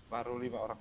Baru 5 orang.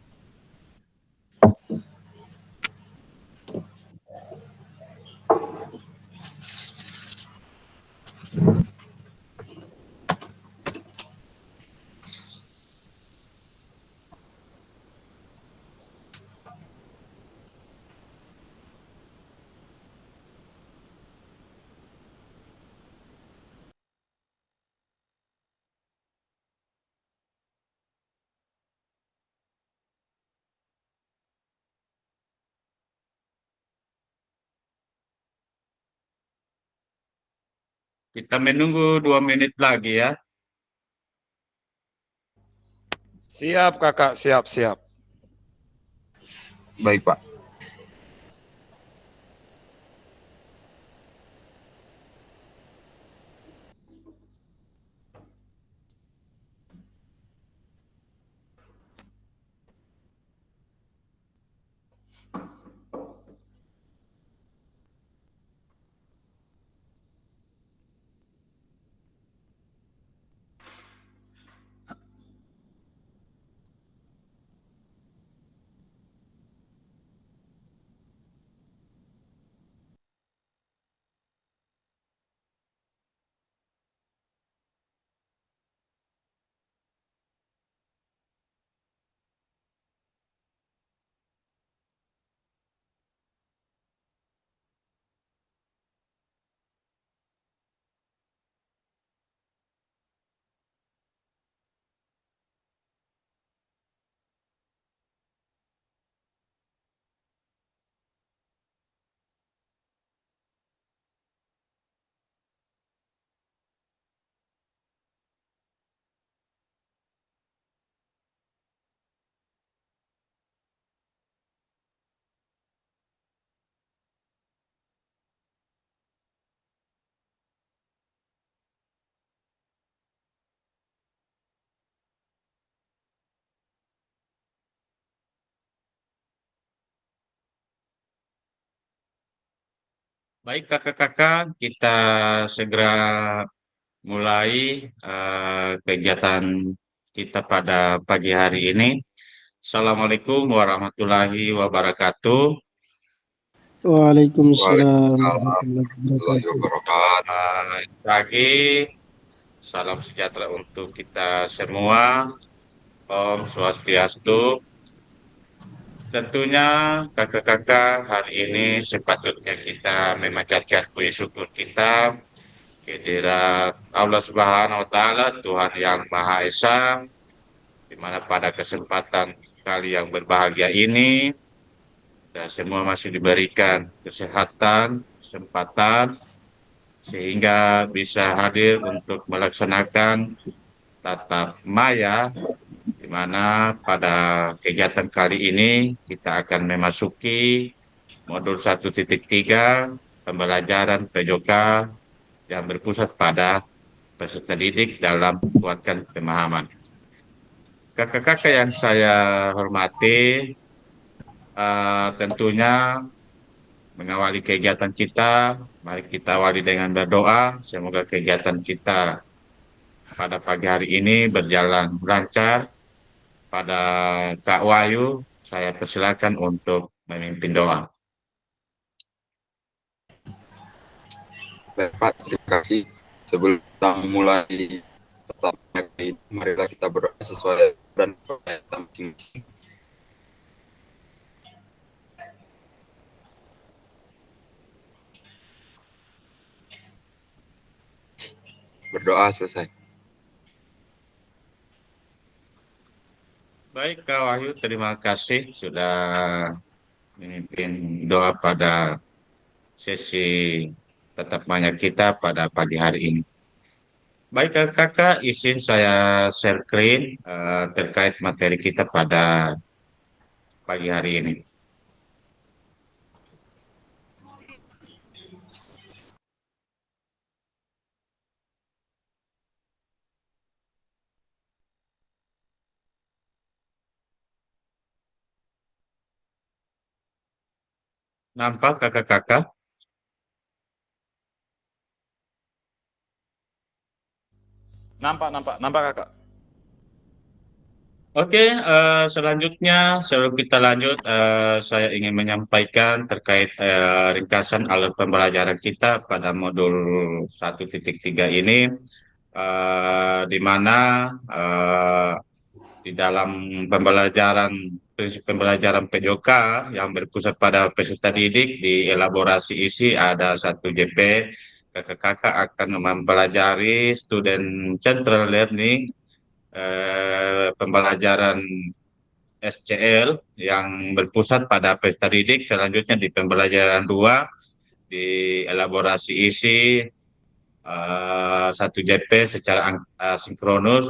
Kita menunggu 2 menit lagi ya. Siap kakak, siap, siap. Baik, Pak. Baik kakak-kakak, kita segera mulai kegiatan kita pada pagi hari ini. Assalamualaikum warahmatullahi wabarakatuh. Waalaikumsalam Waalaikumsalam warahmatullahi warahmatullahi wabarakatuh. wabarakatuh. Pagi, salam sejahtera untuk kita semua. Om Swastiastu. Tentunya kakak-kakak hari ini sepatutnya kita memanjatkan puji syukur kita kehadirat Allah Subhanahu wa taala, Tuhan yang Maha Esa, di mana pada kesempatan kali yang berbahagia ini kita semua masih diberikan kesehatan, kesempatan sehingga bisa hadir untuk melaksanakan tatap maya, di mana pada kegiatan kali ini kita akan memasuki modul 1.3 pembelajaran PJOK yang berpusat pada peserta didik dalam menguatkan pemahaman. Kakak-kakak yang saya hormati, tentunya mengawali kegiatan kita, mari kita awali dengan berdoa. Semoga kegiatan kita pada pagi hari ini berjalan lancar. Pada Kak Wahyu, saya persilakan untuk memimpin doa. Baik, Pak, terima kasih. Sebelum kita memulai tatap muka ini, marilah kita berdoa sesuai dan kita masing-masing. Berdoa selesai. Baik, Kak Wahyu, terima kasih sudah memimpin doa pada sesi tetap banyak kita pada pagi hari ini. Baik, kakak, izin saya share screen terkait materi kita pada pagi hari ini. Nampak kakak-kakak? Nampak, nampak, nampak kakak. Oke, selanjutnya sebelum kita lanjut, saya ingin menyampaikan terkait ringkasan alur pembelajaran kita pada modul 1.3 ini, di mana eh, di dalam pembelajaran prinsip pembelajaran PJOK yang berpusat pada peserta didik di elaborasi isi ada 1 JP. Kakak-kakak akan mempelajari student central learning, pembelajaran SCL yang berpusat pada peserta didik. Selanjutnya di pembelajaran 2 di elaborasi isi 1 JP secara sinkronus.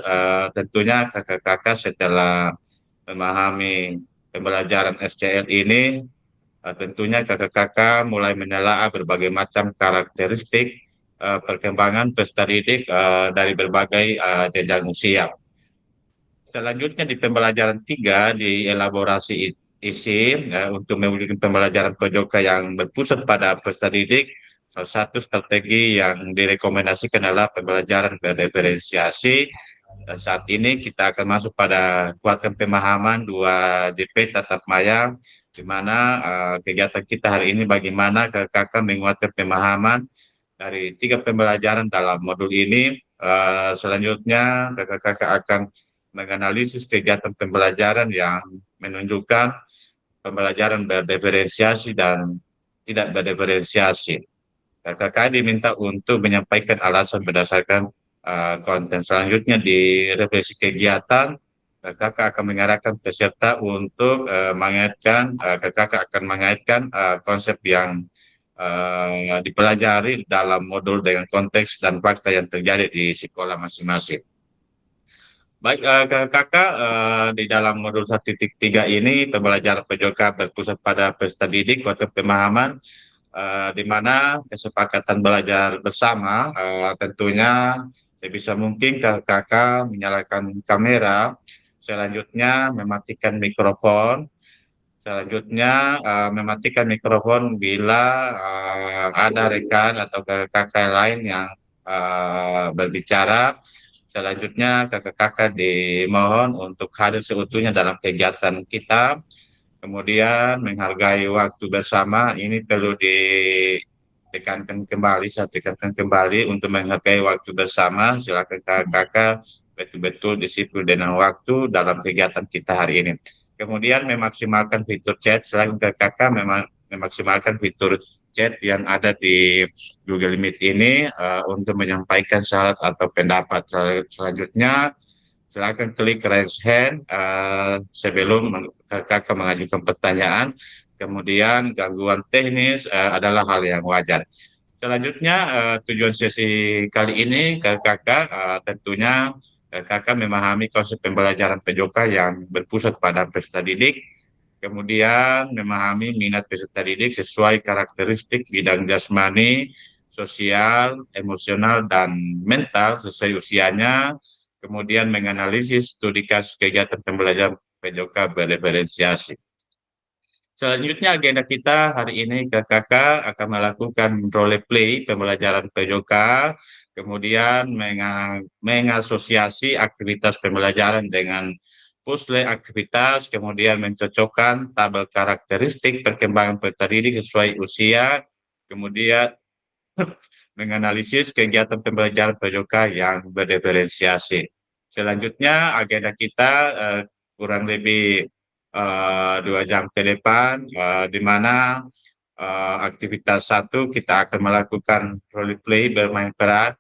Tentunya kakak-kakak setelah memahami pembelajaran SCL ini, tentunya kakak-kakak mulai menelaah berbagai macam karakteristik perkembangan peserta didik dari berbagai jenjang usia. Selanjutnya di pembelajaran 3 di elaborasi isi, untuk mewujudkan pembelajaran PJOK yang berpusat pada peserta didik, salah satu strategi yang direkomendasikan adalah pembelajaran berdiferensiasi. Dan saat ini kita akan masuk pada kuatkan pemahaman 2 JP tatap maya, di mana kegiatan kita hari ini bagaimana kakak menguatkan pemahaman dari 3 pembelajaran dalam modul ini. Selanjutnya kakak-kakak akan menganalisis kegiatan pembelajaran yang menunjukkan pembelajaran berdiferensiasi dan tidak berdiferensiasi. Kakak diminta untuk menyampaikan alasan berdasarkan konten. Selanjutnya di refleksi kegiatan, kakak akan mengarahkan peserta untuk kakak akan mengaitkan konsep yang dipelajari dalam modul dengan konteks dan fakta yang terjadi di sekolah masing-masing. Baik, kakak, di dalam modul 1.3 ini pembelajaran PJOK berpusat pada peserta didik, kuatkan pemahaman, di mana kesepakatan belajar bersama, tentunya sebisa mungkin kakak menyalakan kamera, selanjutnya mematikan mikrofon, selanjutnya mematikan mikrofon bila ada rekan atau kakak lain yang berbicara. Selanjutnya kakak-kakak dimohon untuk hadir seutuhnya dalam kegiatan kita. Kemudian menghargai waktu bersama, ini perlu ditekankan kembali, saya tekankan kembali untuk menghargai waktu bersama. Silakan kakak-kakak betul-betul disiplin dengan waktu dalam kegiatan kita hari ini. Kemudian memaksimalkan fitur chat, selain kakak memang memaksimalkan fitur chat yang ada di Google Meet ini untuk menyampaikan syarat atau pendapat. Selanjutnya silakan klik raise hand sebelum kakak mengajukan pertanyaan. Kemudian gangguan teknis adalah hal yang wajar. Selanjutnya tujuan sesi kali ini kakak tentunya kakak memahami konsep pembelajaran PJOK yang berpusat pada peserta didik, kemudian memahami minat peserta didik sesuai karakteristik bidang jasmani, sosial, emosional, dan mental sesuai usianya, kemudian menganalisis studi kasus kegiatan pembelajaran PJOK berdiferensiasi. Selanjutnya agenda kita hari ini kakak akan melakukan role play pembelajaran PJOK, kemudian mengasosiasi aktivitas pembelajaran dengan puzzle aktivitas, kemudian mencocokkan tabel karakteristik perkembangan peserta didik sesuai usia, kemudian menganalisis kegiatan pembelajaran PJOK yang berdiferensiasi. Selanjutnya agenda kita kurang lebih 2 jam ke depan, di mana aktivitas 1 kita akan melakukan role play bermain peran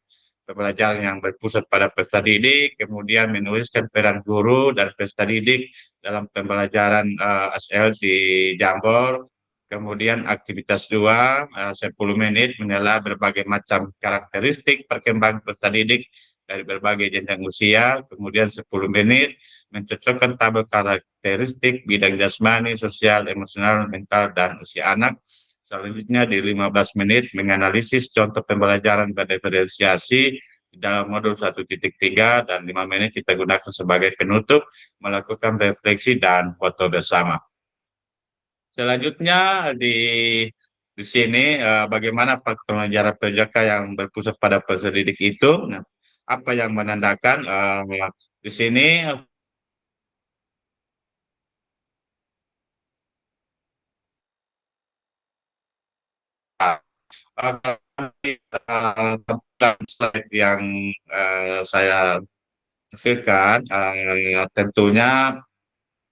pembelajaran yang berpusat pada peserta didik, kemudian menuliskan peran guru dan peserta didik dalam pembelajaran SL di Jamboree. Kemudian aktivitas 2, 10 menit menelaah berbagai macam karakteristik perkembangan peserta didik dari berbagai jenjang usia. Kemudian 10 menit mencocokkan tabel karakteristik bidang jasmani, sosial, emosional, mental, dan usia anak. Selanjutnya di 15 menit menganalisis contoh pembelajaran berdiferensiasi dalam modul 1.3 dan 5 menit kita gunakan sebagai penutup melakukan refleksi dan foto bersama. Selanjutnya di sini bagaimana pembelajaran PJOK yang berpusat pada peserta didik itu. Nah, apa yang menandakan di sini Tentang slide yang saya hasilkan, tentunya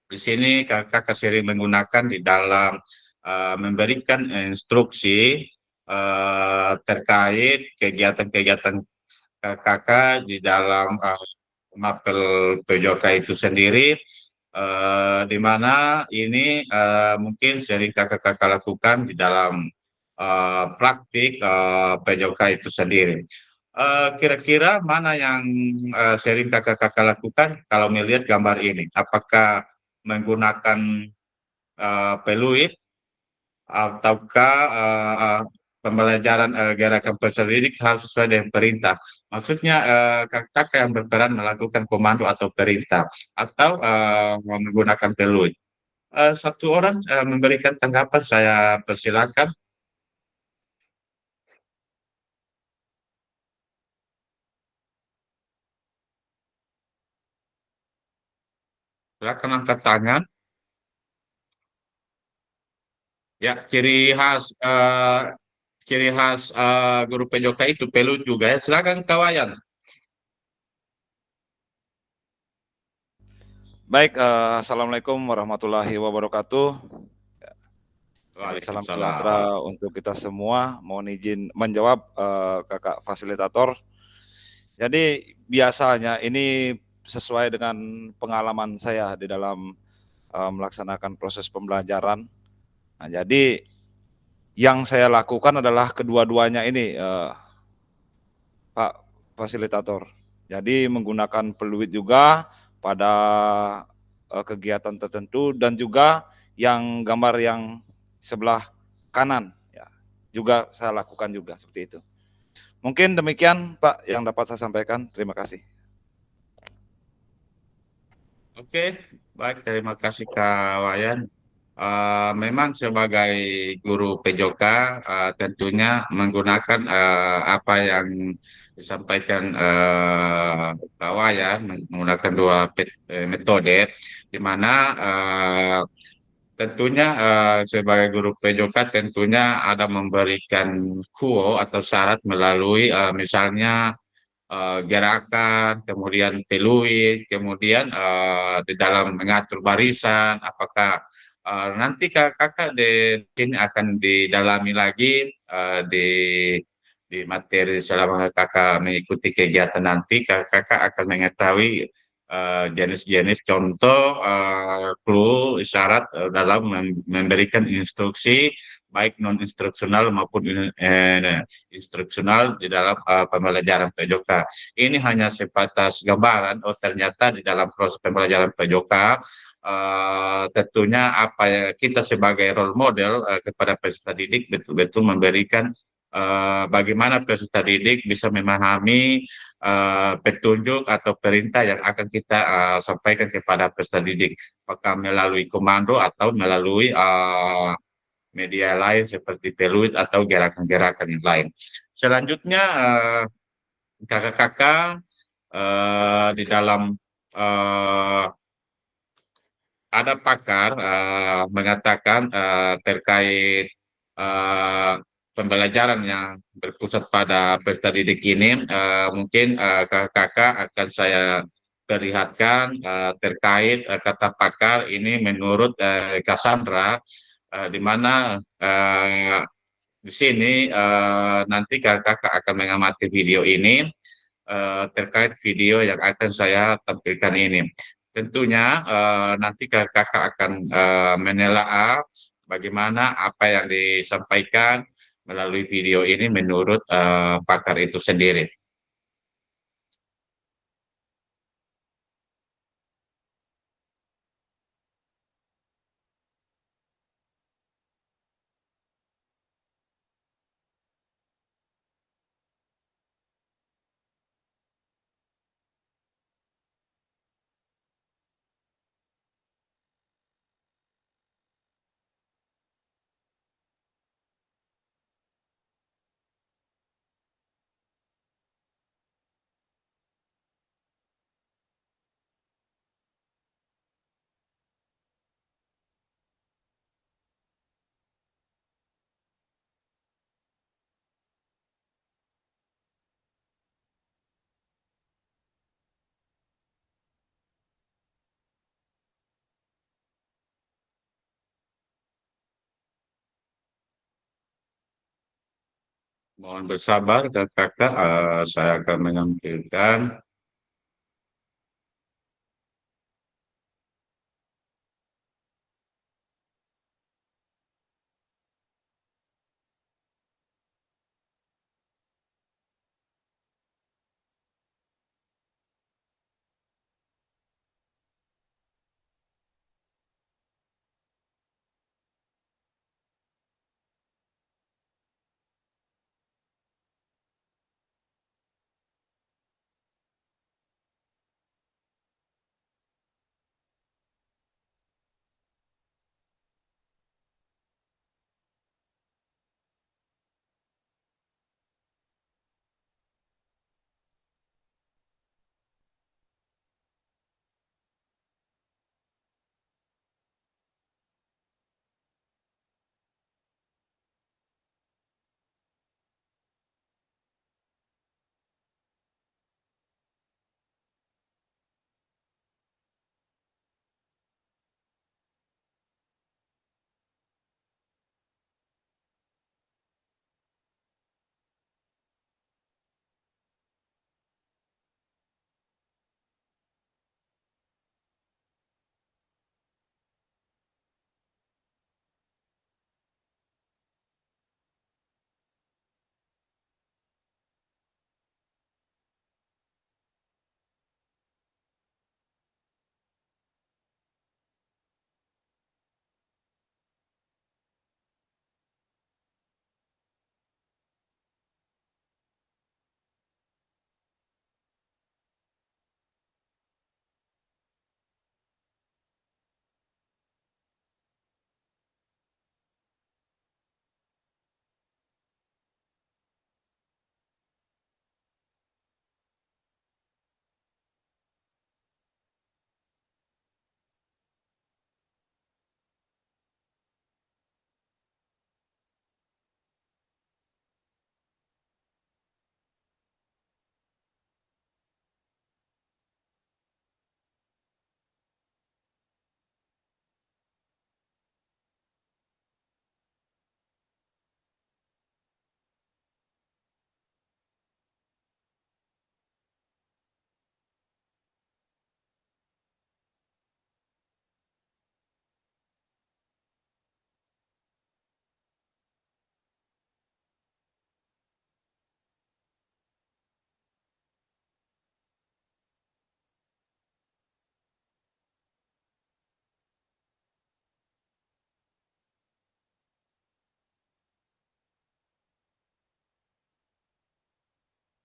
di sini kakak sering menggunakan di dalam memberikan instruksi terkait kegiatan-kegiatan kakak di dalam mapel PJOK itu sendiri, di mana ini mungkin sering kakak-kakak lakukan di dalam praktik PJOK itu sendiri. Kira-kira mana yang sering kakak-kakak lakukan kalau melihat gambar ini? Apakah menggunakan peluit ataukah pembelajaran gerakan peserta didik harus sesuai dengan perintah? Maksudnya kakak yang berperan melakukan komando atau perintah atau menggunakan peluit. Satu orang memberikan tanggapan, saya persilakan. Silakan angkat tangan. Ya, ciri khas guru PJOK itu peluit juga ya. Silakan Kawayan. Baik, assalamualaikum warahmatullahi wabarakatuh. Jadi salam Waalaikumsalam. sejahtera untuk kita semua. Mohon izin menjawab kakak fasilitator. Jadi biasanya ini sesuai dengan pengalaman saya di dalam melaksanakan proses pembelajaran. Nah, jadi yang saya lakukan adalah kedua-duanya ini, Pak fasilitator. Jadi menggunakan peluit juga pada kegiatan tertentu dan juga yang gambar yang sebelah kanan ya, juga saya lakukan juga seperti itu. Mungkin demikian Pak yang dapat saya sampaikan. Terima kasih. Oke, baik, terima kasih Kak Wayan. Memang sebagai guru PJOK tentunya menggunakan apa yang disampaikan Kak Wayan, menggunakan dua metode, di mana tentunya sebagai guru PJOK tentunya ada memberikan kuo atau syarat melalui misalnya gerakan, kemudian peluit, kemudian di dalam mengatur barisan, apakah nanti kakak di sini akan didalami lagi di materi selama kakak mengikuti kegiatan nanti, kakak akan mengetahui jenis-jenis contoh clue isyarat dalam memberikan instruksi baik non instruksional maupun instruksional di dalam pembelajaran PJOK. Ini hanya sebatas gambaran, oh ternyata di dalam proses pembelajaran PJOK tentunya apa ya, kita sebagai role model kepada peserta didik betul-betul memberikan bagaimana peserta didik bisa memahami petunjuk atau perintah yang akan kita sampaikan kepada peserta didik, apakah melalui komando atau melalui media lain seperti peluit atau gerakan-gerakan yang lain. Selanjutnya, kakak-kakak di dalam uh, ada pakar mengatakan terkait uh, pembelajaran yang berpusat pada peserta didik ini, mungkin kakak-kakak akan saya perlihatkan terkait kata pakar ini menurut Cassandra, di mana di sini nanti kakak akan mengamati video ini terkait video yang akan saya tampilkan ini. Tentunya nanti kakak akan menelaah bagaimana apa yang disampaikan melalui video ini menurut pakar itu sendiri. Mohon bersabar kakak, saya akan menampilkan.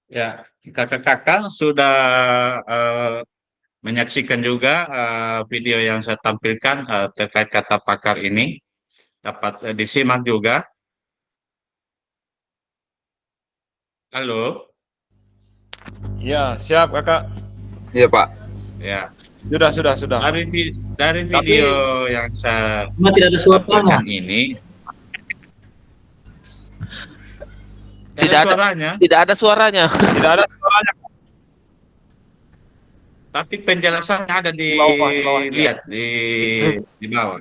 Ya, kakak-kakak sudah menyaksikan juga video yang saya tampilkan terkait kata pakar ini. Dapat disimak juga. Halo, Ya, siap kakak. Iya Pak. ya. Sudah. Dari Tapi video yang saya Cuma tidak ada suaranya. tampilkan ini, Tidak ada, suaranya, tidak ada suaranya. tidak ada suaranya tapi penjelasannya ada di bawah. Ya. dilihat di bawah.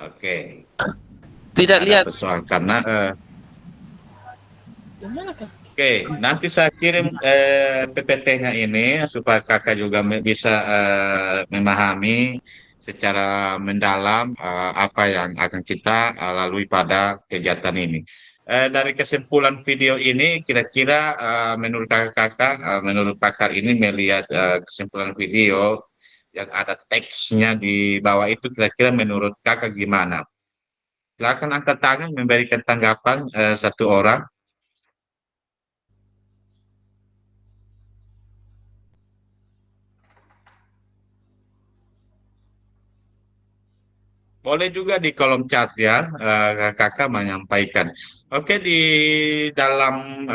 Oke, Tidak ada lihat. persoalan karena oke, nanti saya kirim PPT-nya ini supaya kakak juga bisa memahami secara mendalam apa yang akan kita lalui pada kegiatan ini. Dari kesimpulan video ini, kira-kira menurut kakak-kakak, menurut pakar ini melihat kesimpulan video yang ada teksnya di bawah itu, kira-kira menurut kakak gimana? Silakan angkat tangan memberikan tanggapan satu orang. Boleh juga di kolom chat ya, kakak menyampaikan. Oke, di dalam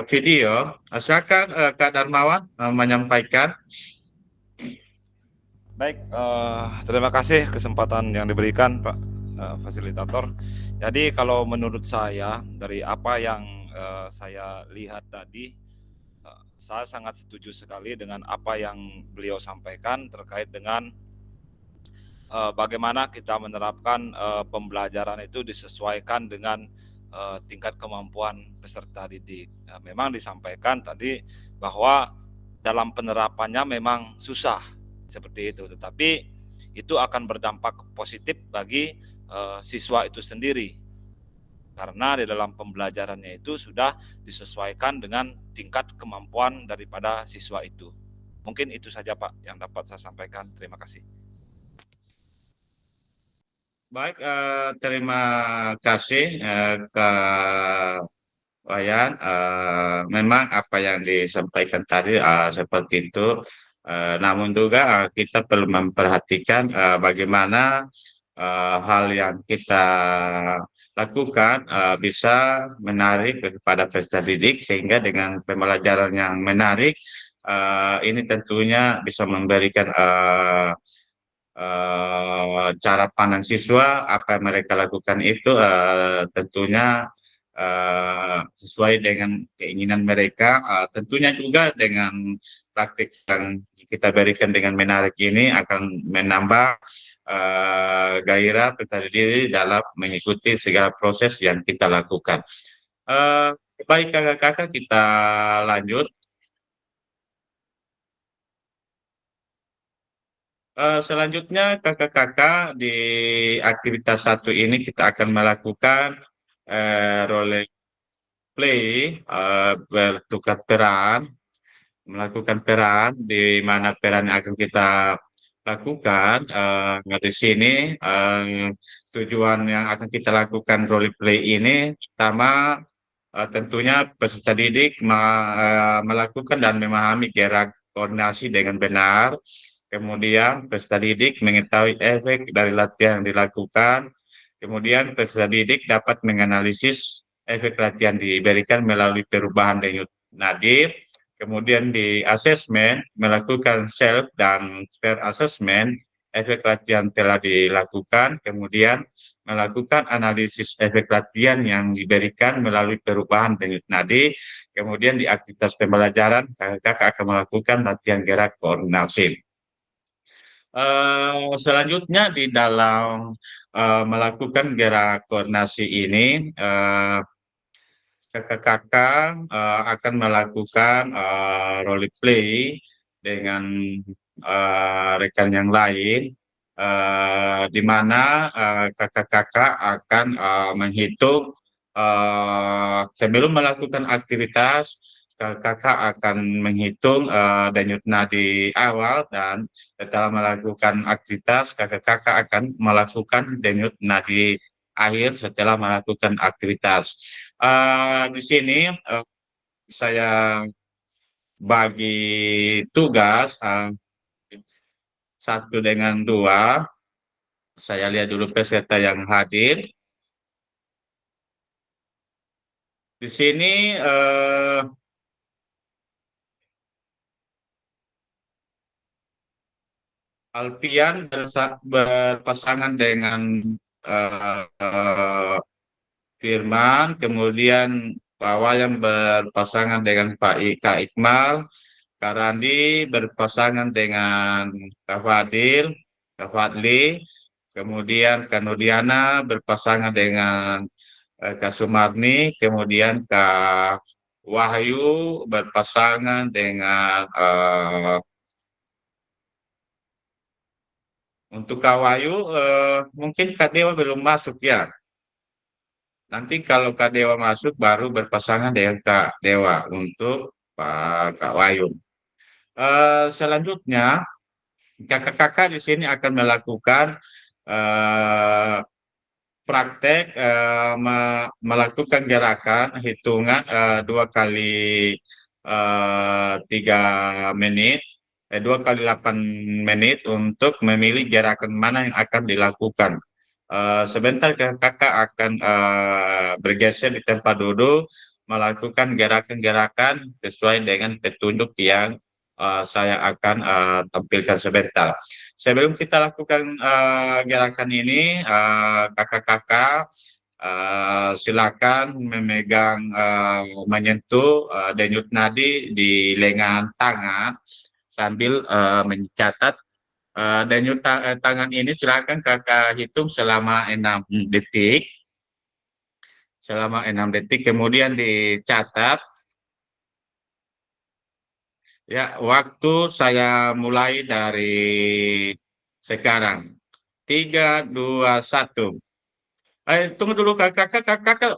video, silakan Kak Darmawan menyampaikan. Baik, terima kasih kesempatan yang diberikan Pak fasilitator. Jadi kalau menurut saya dari apa yang saya lihat tadi, saya sangat setuju sekali dengan apa yang beliau sampaikan terkait dengan bagaimana kita menerapkan pembelajaran itu disesuaikan dengan tingkat kemampuan peserta didik. Memang disampaikan tadi bahwa dalam penerapannya memang susah seperti itu, tetapi itu akan berdampak positif bagi siswa itu sendiri karena di dalam pembelajarannya itu sudah disesuaikan dengan tingkat kemampuan daripada siswa itu. Mungkin itu saja Pak yang dapat saya sampaikan. Terima kasih. Baik, terima kasih Kak Wayan. Memang apa yang disampaikan tadi seperti itu. Namun juga kita perlu memperhatikan bagaimana hal yang kita lakukan bisa menarik kepada peserta didik sehingga dengan pembelajaran yang menarik ini tentunya bisa memberikan cara pandang siswa apa yang mereka lakukan itu tentunya sesuai dengan keinginan mereka. Tentunya juga dengan praktik yang kita berikan dengan menarik ini akan menambah gairah peserta didik dalam mengikuti segala proses yang kita lakukan. Baik kakak-kakak, kita lanjut. Selanjutnya kakak-kakak di aktivitas 1 ini kita akan melakukan role play, bertukar peran, melakukan peran di mana peran yang akan kita lakukan. Di sini tujuan yang akan kita lakukan role play ini pertama tentunya peserta didik melakukan dan memahami gerak koordinasi dengan benar. Kemudian peserta didik mengetahui efek dari latihan yang dilakukan. Kemudian peserta didik dapat menganalisis efek latihan diberikan melalui perubahan denyut nadir. Kemudian di asesmen melakukan self dan peer assessment efek latihan telah dilakukan. Kemudian melakukan analisis efek latihan yang diberikan melalui perubahan denyut nadi. Kemudian di aktivitas pembelajaran, kakak akan melakukan latihan gerak koordinasi. Selanjutnya di dalam melakukan gerak koordinasi ini, kakak-kakak akan melakukan role play dengan rekan yang lain, di mana kakak-kakak akan menghitung sebelum melakukan aktivitas, kakak akan menghitung denyut nadi awal dan setelah melakukan aktivitas, kakak-kakak akan melakukan denyut nadi akhir setelah melakukan aktivitas. Di sini saya bagi tugas 1 dengan 2. Saya lihat dulu peserta yang hadir. Di sini Alfian berpasangan dengan Firman, kemudian Pak Wayan berpasangan dengan Pak Kak Iqmal, Kak Randi berpasangan dengan Kak Fadil, Kak Fadli, kemudian Kak Nurdiana berpasangan dengan Kak Sumarni, kemudian Kak Wahyu berpasangan dengan untuk Kak Wahyu mungkin Kak Dewa belum masuk ya. Nanti kalau Kak Dewa masuk baru berpasangan dengan Kak Dewa untuk Kak Wahyu. Selanjutnya kakak-kakak di sini akan melakukan praktek melakukan gerakan hitungan 2 kali 3 menit, 2 kali 8 menit untuk memilih gerakan mana yang akan dilakukan. Sebentar kakak akan bergeser di tempat duduk, melakukan gerakan-gerakan sesuai dengan petunjuk yang saya akan tampilkan sebentar. Sebelum kita lakukan gerakan ini, kakak-kakak silakan memegang menyentuh denyut nadi di lengan tangan sambil mencatat denyut tangan ini. Silakan kakak hitung selama 6 detik. selama 6 detik, kemudian dicatat. Ya, waktu saya mulai dari sekarang. 3, 2, 1. Tunggu dulu kakak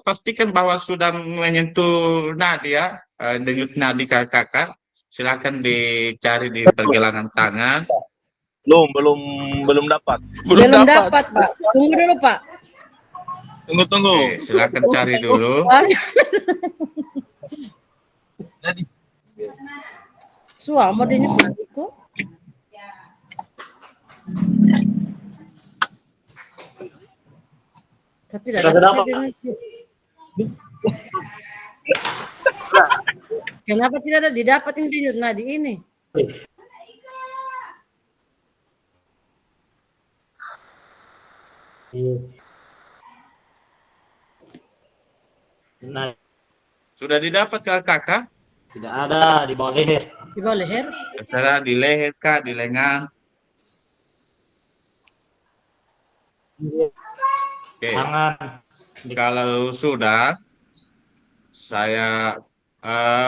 pastikan bahwa sudah menyentuh nadi ya, denyut nadi kakak. Silakan dicari di pergelangan tangan. Belum dapat. Belum Belum dapat. dapat, Pak. Tunggu dulu, Pak. Tunggu. Oke, silakan cari dulu. Suamo din yung sabi ko. Sa tidak dapat din yung- Kenapa tidak ada didapat yang di nadi ini? Nah, Sudah didapat kakak? tidak ada di bawah leher. Di bawah leher? Terserah di leher kah, di lengan. Oke, Tangan. kalau sudah, saya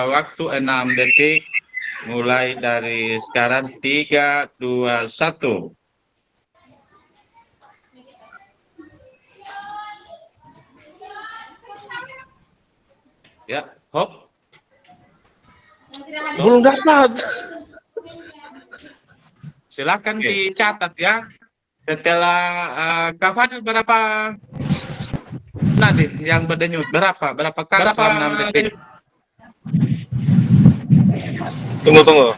waktu 6 detik, mulai dari sekarang 3, 2, 1. Ya, hop. Belum dapat. Silakan Oke. dicatat ya. Setelah Kak Fadil berapa nanti yang berdenyut? Berapa kali selama 6 detik? Tunggu.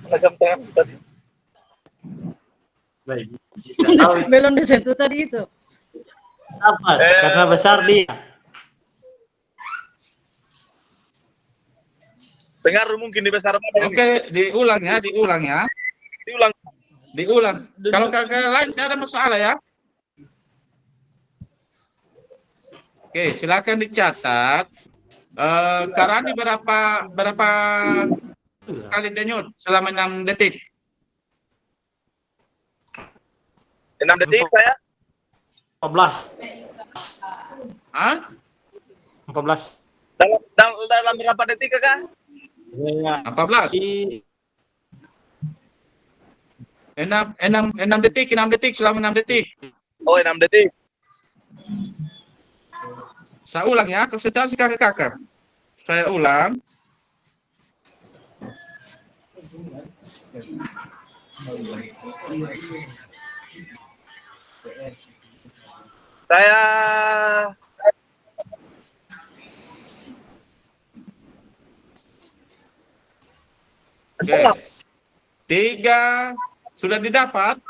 Mana jam tangan tadi? Baik. Tidak tahu itu Belum disentuh tadi itu. apa, karena besar dia. Pengaruh mungkin di besar badan. Oke, diulang ya. Diulang. Kalau kakak lain tidak ada masalah ya. Oke, silakan dicatat. Kak Rani berapa kali denyut selama 6 detik? 6 detik saya. 14. Hah? 14. Dalam berapa detik kakak? Ya. 14. 6 detik selama 6 detik. Oh 6 detik. Saya ulang ya, konsentrasi kakak. Saya ulang. Saya Oke. 3 sudah didapat.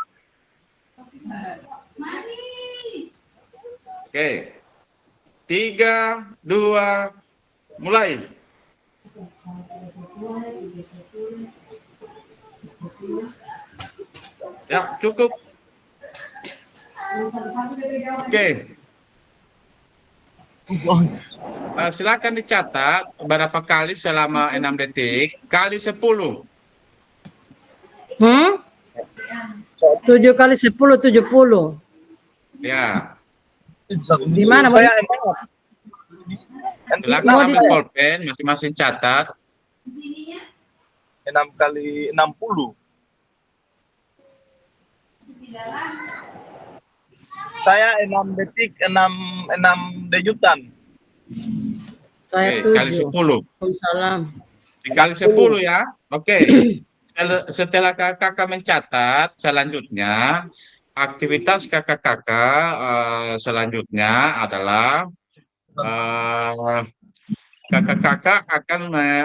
Oke. 3, 2, mulai. Ya, cukup. Oke. Silakan dicatat berapa kali selama 6 detik, kali 10. 7 kali 10, 70. Ya, Di mana? saya emang silakan Mau ambil dicatat? pulpen, masing-masing catat. 6 kali 60. Saya 6 detik 6 denyutan. Saya Oke, kali 7. 10. Waalaikumsalam. Dikali 10 ya. Oke. Setelah kakak mencatat, selanjutnya aktivitas kakak-kakak selanjutnya adalah kakak-kakak akan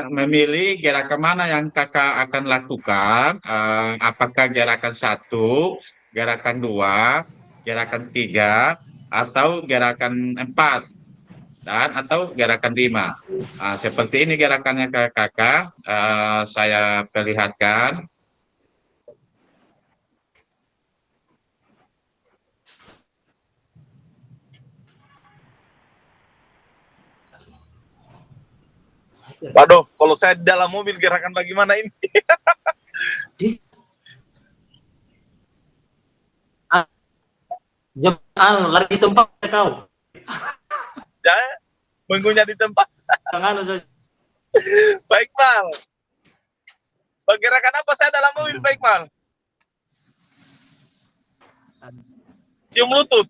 memilih gerakan mana yang kakak akan lakukan. Apakah gerakan 1, gerakan 2, gerakan 3, atau gerakan 4, dan atau gerakan 5. Seperti ini gerakannya kakak. Saya perlihatkan. Waduh, kalau saya di dalam mobil gerakan bagaimana ini? Lari di tempat kau. Ya, Mengunyah di tempat. Jangan saja. Pak Iqbal. Pergerakan apa saya dalam mobil, Pak Iqbal? Cium lutut.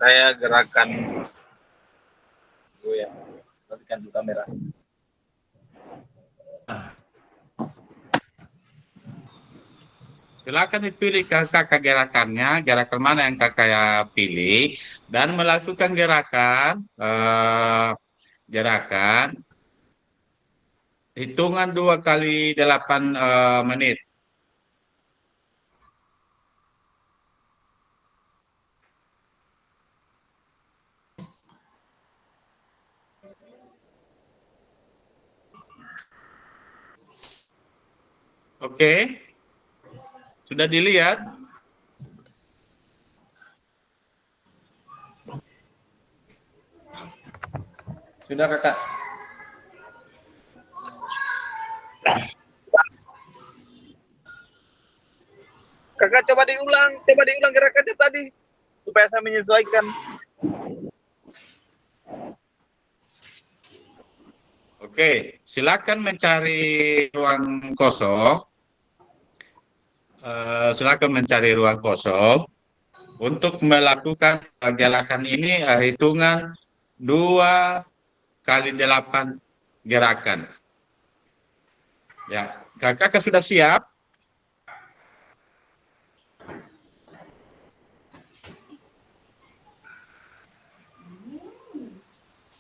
Saya gerakan ya, matikan dulu kamera. Silakan dipilih kakak gerakannya, gerakan mana yang kakak pilih, dan melakukan gerakan hitungan 2 kali 8 menit. Oke, sudah dilihat? Sudah kakak. Kakak coba diulang gerakannya tadi supaya saya menyesuaikan. Oke, silakan mencari ruang kosong. Silakan mencari ruang kosong untuk melakukan gerakan ini, hitungan 2 kali 8 gerakan. Ya, kakak sudah siap?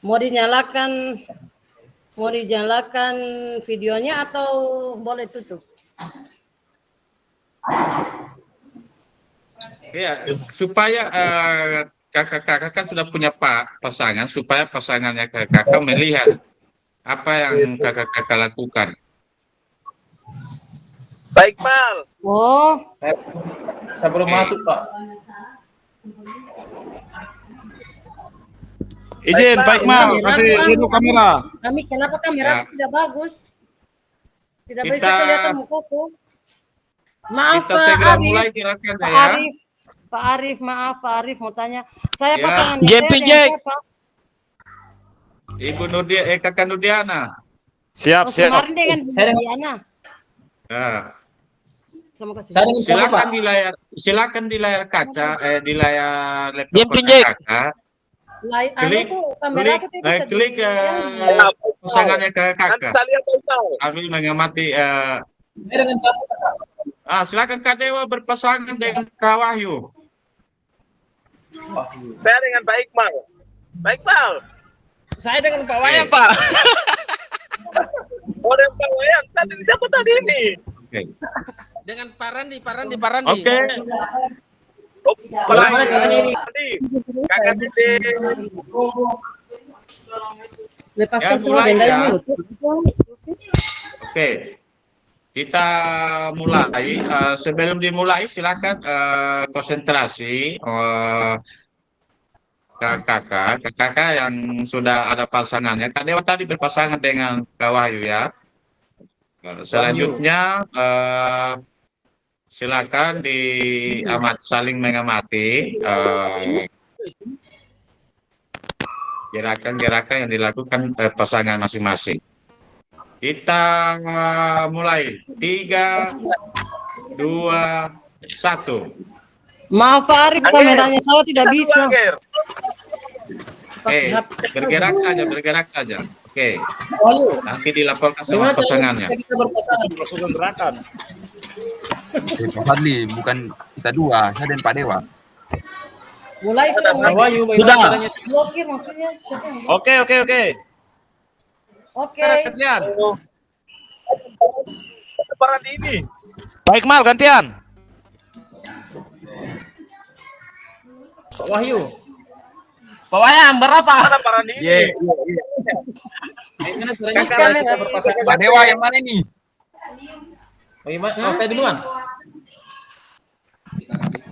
Mau dinyalakan videonya atau boleh tutup? Ya, supaya kakak kan sudah punya pasangan, supaya pasangannya kakak melihat apa yang kakak lakukan. Pak Iqbal. Oh, Saya belum masuk, Pak. Izin Pak Iqbal, kasih dulu kamera. kami kenapa kamera Ya. tidak bagus? Tidak bisa Kita- kelihatan mukaku. Maaf Kita Pak segera Arif. mulai gerakannya Pak ya. Arif. Pak Arif, maaf Pak Arif mau tanya. Saya Ya. pasangannya JP saya dengan Jack. siapa? Ibu kakak Nurdiana. Siap, Oh, siap. kemarin dengan Bu Saya dengan- Diana. Ya. Sama kasih. Saya dengan siapa, Pak? Silakan di layar kaca, di layar laptop JP Jack. kakak. Anu tuh kamera aku tidak bisa klik pasangannya ke Nanti kakak saya lihat Pak Iqbal. sambil mengamati. Saya dengan siapa, kakak? Silakan Kak Dewa berpasangan dengan Kak Wahyu. Saya dengan Pak Iqbal. Pak Iqbal. Saya dengan Pak Wayan, Pak. Oh, dengan Pak Wayan. Saya dengan siapa tadi ini? Oke. Dengan Pak Randi. Oke. Oh, Bagaimana caranya ini? Tadi. Kakak Dede. Lepaskan Ya, semua mulai benda ya. yang YouTube. Oke. Kita mulai. Sebelum dimulai silakan konsentrasi kakak yang sudah ada pasangannya. Kak Dewa tadi berpasangan dengan Kak Wahyu ya. Selanjutnya silakan saling mengamati gerakan-gerakan yang dilakukan pasangan masing-masing. Kita mulai 3, 2, 1. Maaf Pak Arif, kameranya saya tidak bisa. Angger. Oke, bergerak saja. Oke, nanti dilaporkan sama Bagaimana caranya pasangannya. kita berpasangan? Gerakan. Pak Fadli, bukan kita dua, saya dan Pak Dewa. Mulai sudah Pak mulai. Wahyu, bagaimana Sudah. caranya? Blokir maksudnya. Oke. Oke. Gantian. Peran ini. Pak Iqbal, gantian. Pak Wahyu, Pak Wayan, berapa? Mana peran ini? bagaimana caranya Kakak kita lagi. berpasangan? Pak Dewa yang mana ini? Bagaimana? Oh, saya duluan.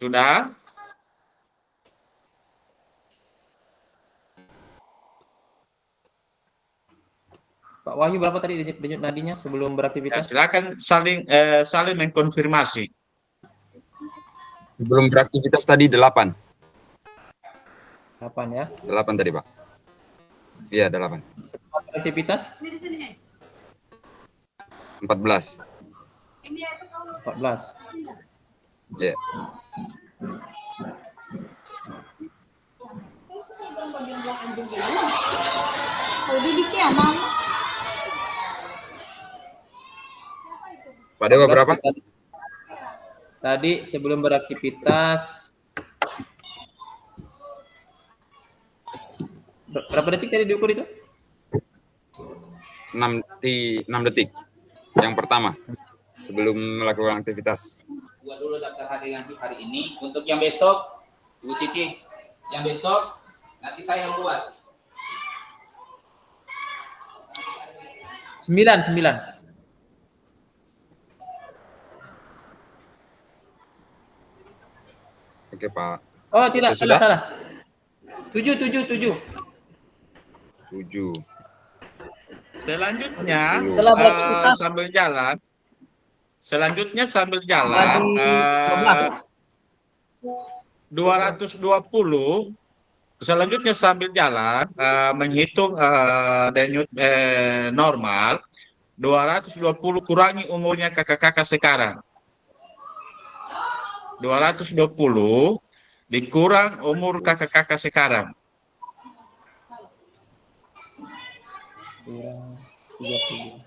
Sudah? Pak Wahyu berapa tadi denyut nadinya sebelum Ya, beraktivitas? silakan saling mengkonfirmasi. Sebelum beraktivitas tadi 8. 8 ya. 8 tadi, Pak. Iya, 8. Beraktivitas 14. 14. Iya. Pak Dewa berapa? Tadi sebelum beraktivitas berapa detik tadi diukur itu? 6 detik. Yang pertama sebelum melakukan aktivitas. Buat dulu daftar hari ini. Untuk yang besok, Ibu Cici, yang besok nanti saya yang buat. 9. Oke, Pak. Oh, tidak, Sudah? salah. 7. 7. Selanjutnya, Setelah beraktivitas sambil jalan, tadi 220. Selanjutnya sambil jalan menghitung denyut normal 220 kurangi umurnya kakak-kakak sekarang. 220 dikurang umur kakak-kakak sekarang. kurang 30.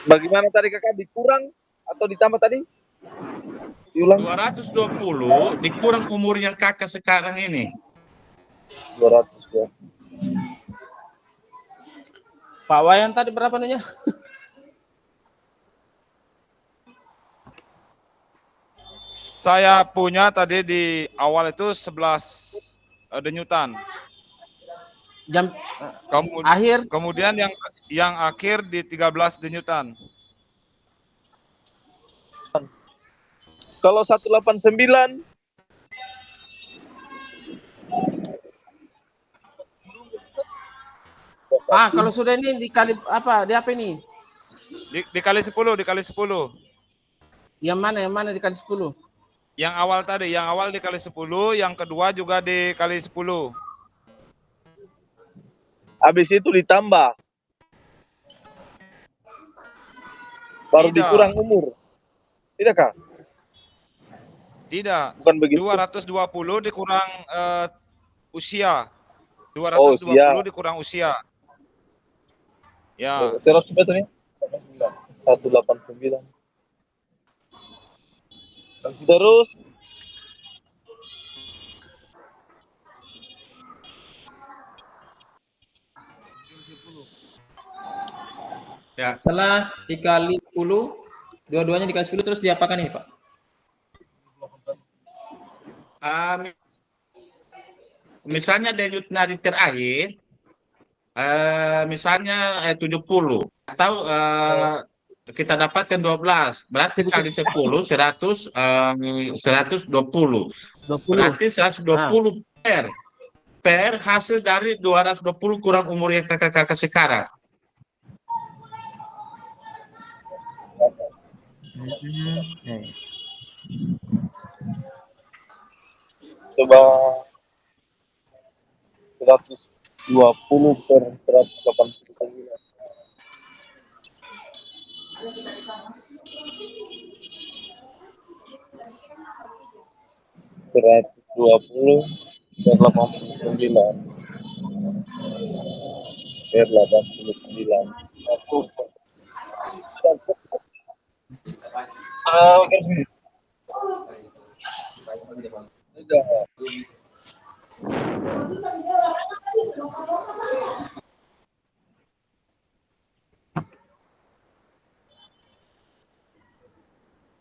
Bagaimana tadi kakak, dikurang atau ditambah tadi? Diulang. 220 dikurang umurnya kakak sekarang ini. 200 ya. Pak Wayan tadi berapa nanya? Saya punya tadi di awal itu 11 denyutan. Jam Akhir. Kemudian yang akhir di 13 denyutan. Kalau 189 kalau sudah ini dikali apa? Di apa ini? Dikali 10, dikali 10. Yang mana dikali 10? Yang awal tadi, yang awal dikali 10, yang kedua juga dikali 10. habis itu ditambah. Baru Tidak. dikurang umur. Tidak kah? Tidak. Bukan begitu. 220 dikurang usia. 220 usia. dikurang usia. Ya. 100 meter nih. 189. Terus Ya. Setelah dikali 10, dua-duanya dikali 10 terus diapakan ini, Pak? Misalnya denyut nadi terakhir, misalnya 70 atau kita dapatkan 12, berarti kali 10 100 120. Berarti 120 per hasil dari 220 kurang umur yang kakak-kakak sekarang. coba 120 per 189. Seratus 20 per 89 per 89.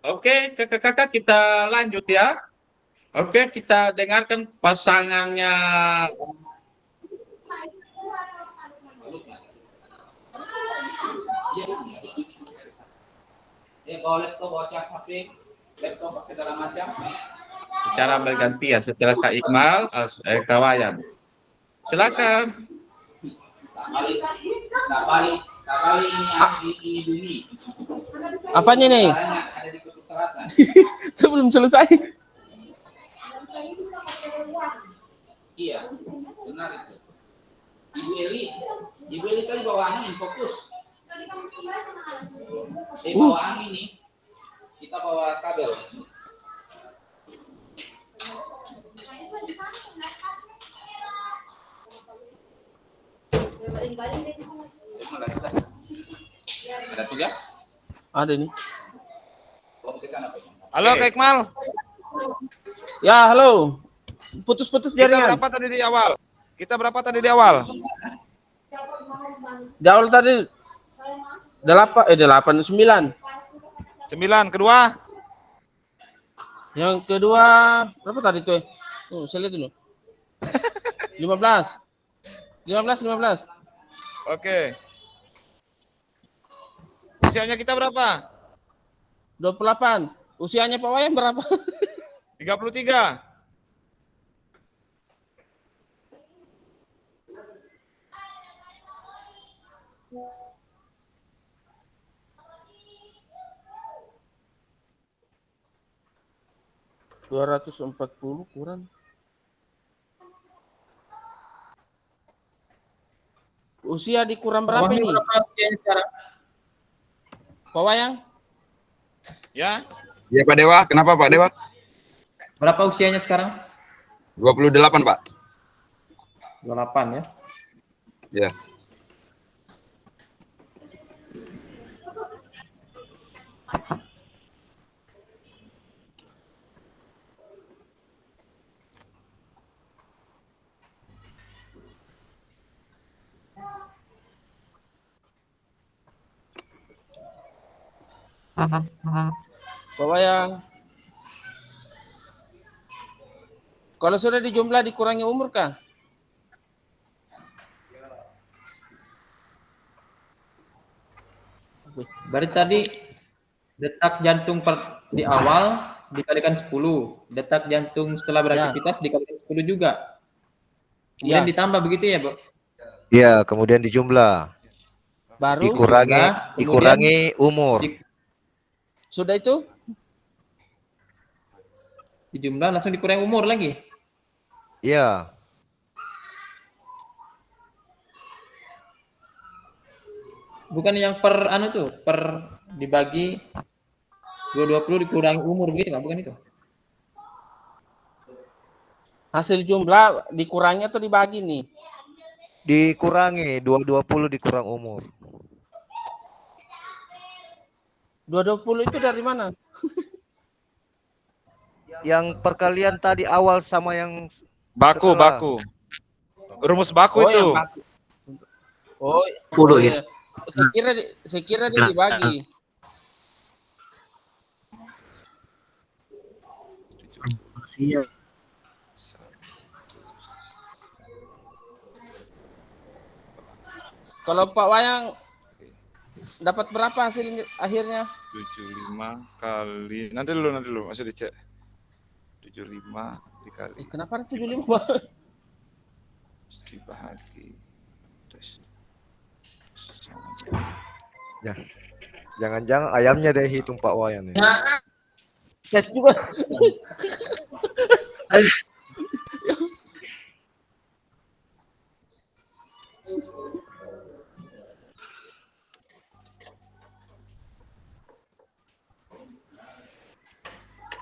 Oke, kakak-kakak kita lanjut ya. Oke, kita dengarkan pasangannya. Bawa laptop, bawa cas HP, laptop segala macam. Secara bergantian setelah Kak Iqmal, Kak Wayan. Silakan. Tak balik ini yang dilindungi. Apanya nih? Caranya ada di kutub selatan. Sebelum selesai. Iya, benar itu. Ibu Eli tadi bawa angin, fokus. Bawa angin nih. Kita bawa kabel. Ada tugas? Ada nih. Halo Kak Iqmal. Ya, halo. Putus-putus Kita jaringan. berapa tadi di awal? Kita berapa tadi di awal? Di awal tadi 8, 9. 9, kedua? Yang kedua berapa tadi tuh? Saya lihat dulu. 15. 15. Oke. Usianya kita berapa? 28. Usianya Pak Wayan berapa? 33. $240 kurang. Usia dikurang berapa ini? Berapa usianya sekarang? Pak Wayang? Ya. Ya Pak Dewa, kenapa Pak Dewa? Berapa usianya sekarang? 28 Pak. 28 ya. Ya. Pak Wayang. Kalau sudah dijumlah dikurangi umur kah? Berarti tadi detak jantung di awal dikalikan 10, detak jantung setelah beraktivitas dikalikan 10 juga. Kemudian ditambah begitu ya, Bu? Iya, kemudian dijumlah. Baru Dikurangi umur. Sudah itu? Dijumlah langsung dikurangi umur lagi. Iya. Bukan yang per dibagi 220 dikurangi umur gitu, bukan itu? Hasil jumlah dikurangi atau dibagi nih? Dikurangi 220 dikurang umur. 220 itu dari mana? Yang perkalian tadi awal sama yang Baku. Rumus baku itu. Yang baku. Oh, 10 ya. Saya kira dia dibagi. Kalau Pak Wayang dapat berapa hasil akhirnya? 75 kali. Nanti dulu masih dicek. 75 dikali. Kenapa ada 75? Dibagi. Terus. Ya. Jangan-jangan ayamnya deh hitung Pak Wayan ya. Chat juga.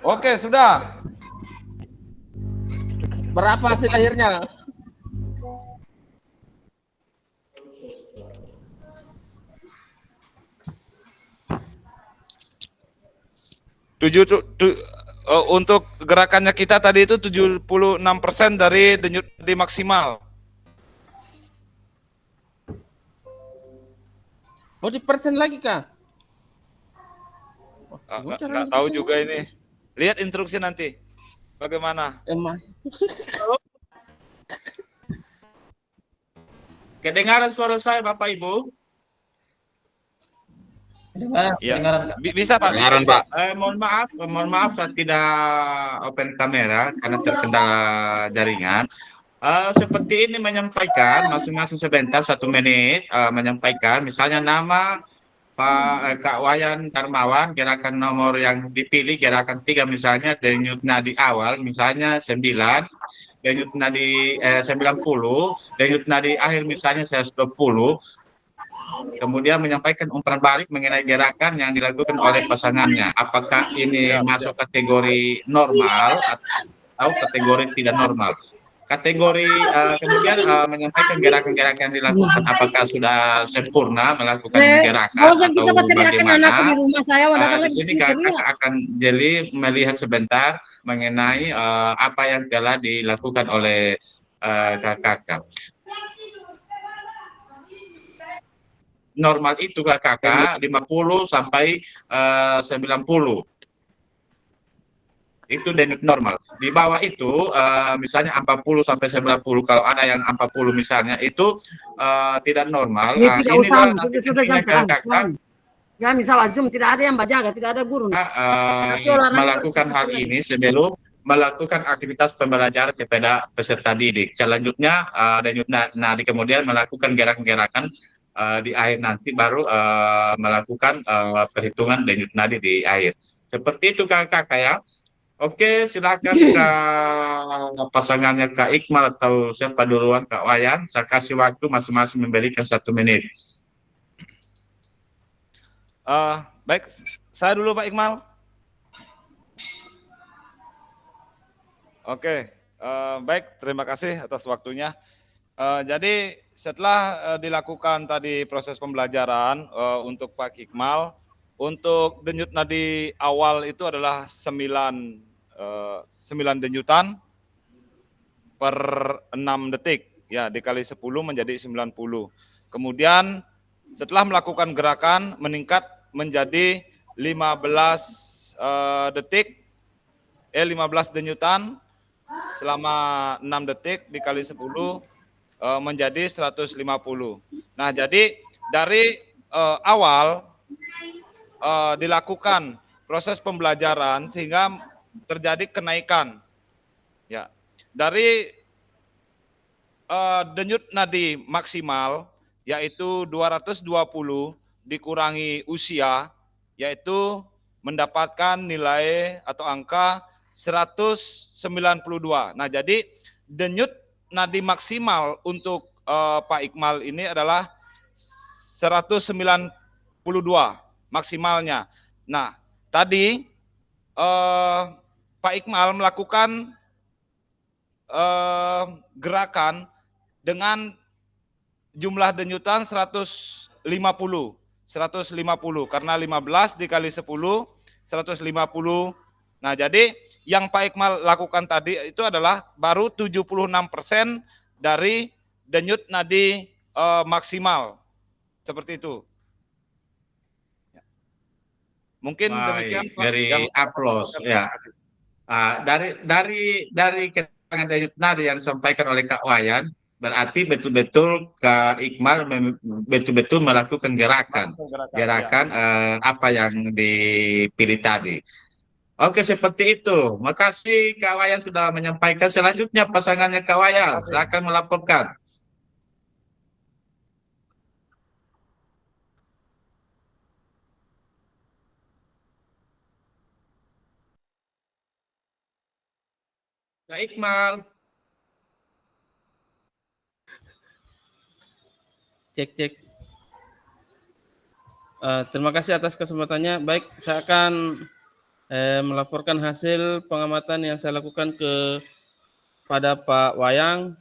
Oke, sudah. Berapa hasil akhirnya? Untuk gerakannya kita tadi itu 76% dari denyut nadi maksimal. Oh, di persen lagi kah? Nggak tahu juga ini. Lihat instruksi nanti. bagaimana? Emang. Kedengaran suara saya Bapak Ibu? Iya. Kedengaran, Kak. Bisa Pak. Kedengaran, Pak. Mohon maaf saya tidak open kamera karena terkendala jaringan. Seperti ini menyampaikan masing-masing sebentar 1 menit menyampaikan misalnya nama Kak Wayan Darmawan, gerakan nomor yang dipilih gerakan 3 misalnya denyut nadi awal misalnya 9, denyut nadi 90, denyut nadi akhir misalnya 120. Kemudian menyampaikan umpan balik mengenai gerakan yang dilakukan oleh pasangannya. Apakah ini masuk kategori normal atau kategori tidak normal? Kategori kemudian menyampaikan gerakan-gerakan yang dilakukan apakah sudah sempurna melakukan gerakan atau bagaimana. Di rumah saya Di sini kakak akan jadi melihat sebentar mengenai apa yang telah dilakukan oleh kakak. Normal itu kakak 50 sampai 90. Itu denyut normal. Di bawah itu misalnya 40 sampai 90, kalau ada yang 40 misalnya itu tidak normal. Tidak usah, nanti sudah jam kakak ya misal Jum tidak ada yang bajaga, tidak ada guru. melakukan hal ini sebelum melakukan aktivitas pembelajaran kepada peserta didik. Selanjutnya denyut nadi kemudian melakukan gerakan-gerakan di akhir nanti baru melakukan perhitungan denyut nadi di akhir. Seperti itu kakak ya. Oke, silakan ke pasangannya Kak Iqmal atau siapa duluan Kak Wayan. Saya kasih waktu masing-masing memberikan 1 menit. Baik, saya dulu Pak Iqmal. Oke, baik, terima kasih atas waktunya. Jadi setelah dilakukan tadi proses pembelajaran untuk Pak Iqmal, untuk denyut nadi awal itu adalah 9 denyutan per 6 detik, ya dikali 10 menjadi 90. Kemudian setelah melakukan gerakan meningkat menjadi 15 denyutan selama 6 detik dikali 10 menjadi 150. Nah, jadi dari awal dilakukan proses pembelajaran sehingga terjadi kenaikan. Ya, dari denyut nadi maksimal yaitu 220 dikurangi usia yaitu mendapatkan nilai atau angka 192. Nah, jadi denyut nadi maksimal untuk Pak Iqmal ini adalah 192 maksimalnya. Nah, tadi Pak Iqmal melakukan gerakan dengan jumlah denyutan 150 karena 15 dikali 10 150. Nah, jadi yang Pak Iqmal lakukan tadi itu adalah baru 76% dari denyut nadi maksimal. Seperti itu. Mungkin demikian Pak. Dari Aplos ya. Dari keterangan denyut nadi yang disampaikan oleh Kak Wayan, berarti betul-betul Kak Iqmal betul-betul melakukan gerakan apa yang dipilih tadi. Oke, seperti itu. Makasih Kak Wayan sudah menyampaikan. Selanjutnya pasangannya Kak Wayan, silakan melaporkan. Kak Iqmal. Cek. Terima kasih atas kesempatannya. Baik, saya akan melaporkan hasil pengamatan yang saya lakukan kepada Pak Wayang.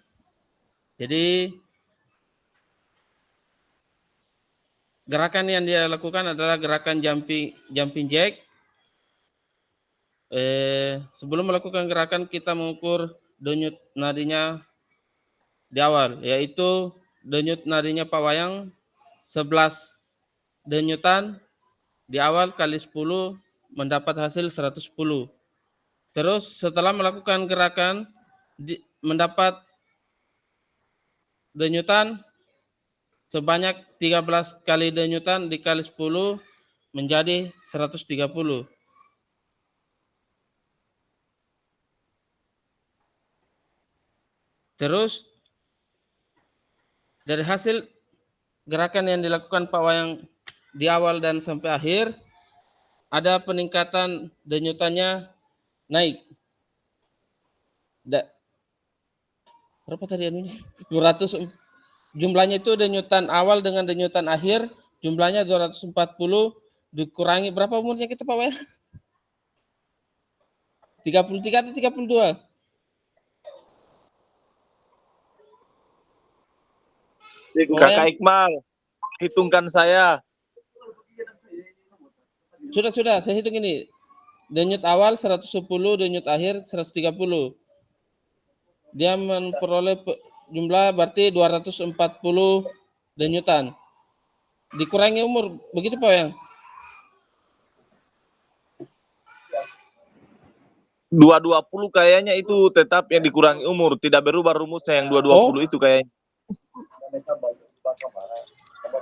Jadi gerakan yang dia lakukan adalah gerakan jumping jack. Sebelum melakukan gerakan kita mengukur denyut nadinya di awal, yaitu denyut nadinya Pak Wayang 11 denyutan di awal kali 10 mendapat hasil 110. Terus setelah melakukan gerakan mendapat denyutan sebanyak 13 kali denyutan dikali 10 menjadi 130. Terus dari hasil gerakan yang dilakukan Pak Wayang di awal dan sampai akhir, ada peningkatan denyutannya naik. Berapa tadi anunya? 200, jumlahnya itu denyutan awal dengan denyutan akhir, jumlahnya 240 dikurangi berapa umurnya kita Pak Wayang? 33 atau 32? Kakak Iqmal, hitungkan saya. Sudah, saya hitung ini. Denyut awal 110, denyut akhir 130. Dia memperoleh jumlah berarti 240 denyutan. Dikurangi umur, begitu Pak Wayang? 220 kayaknya itu tetap yang dikurangi umur, tidak berubah rumusnya yang 220 itu kayaknya.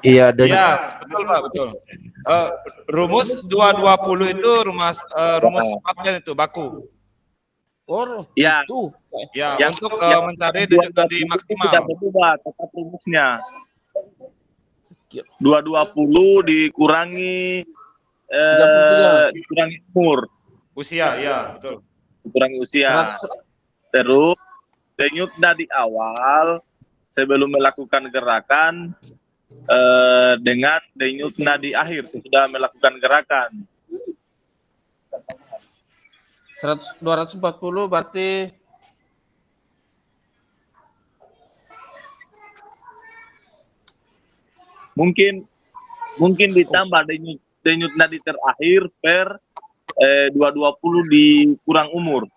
Iya, dan Iya, betul Pak, betul. Rumus 220 itu rumus paten itu baku. Oh, Ya, itu. Ya, yang untuk mencari denyut nadi maksimal. tidak berubah, tetap rumusnya. 220 dikurangi dikurangi umur, Usia, ya, betul. dikurangi usia. Terus denyut nadi awal sebelum melakukan gerakan dengan denyut nadi akhir sesudah melakukan gerakan. 240 berarti mungkin ditambah denyut nadi terakhir per 220 dikurang umur.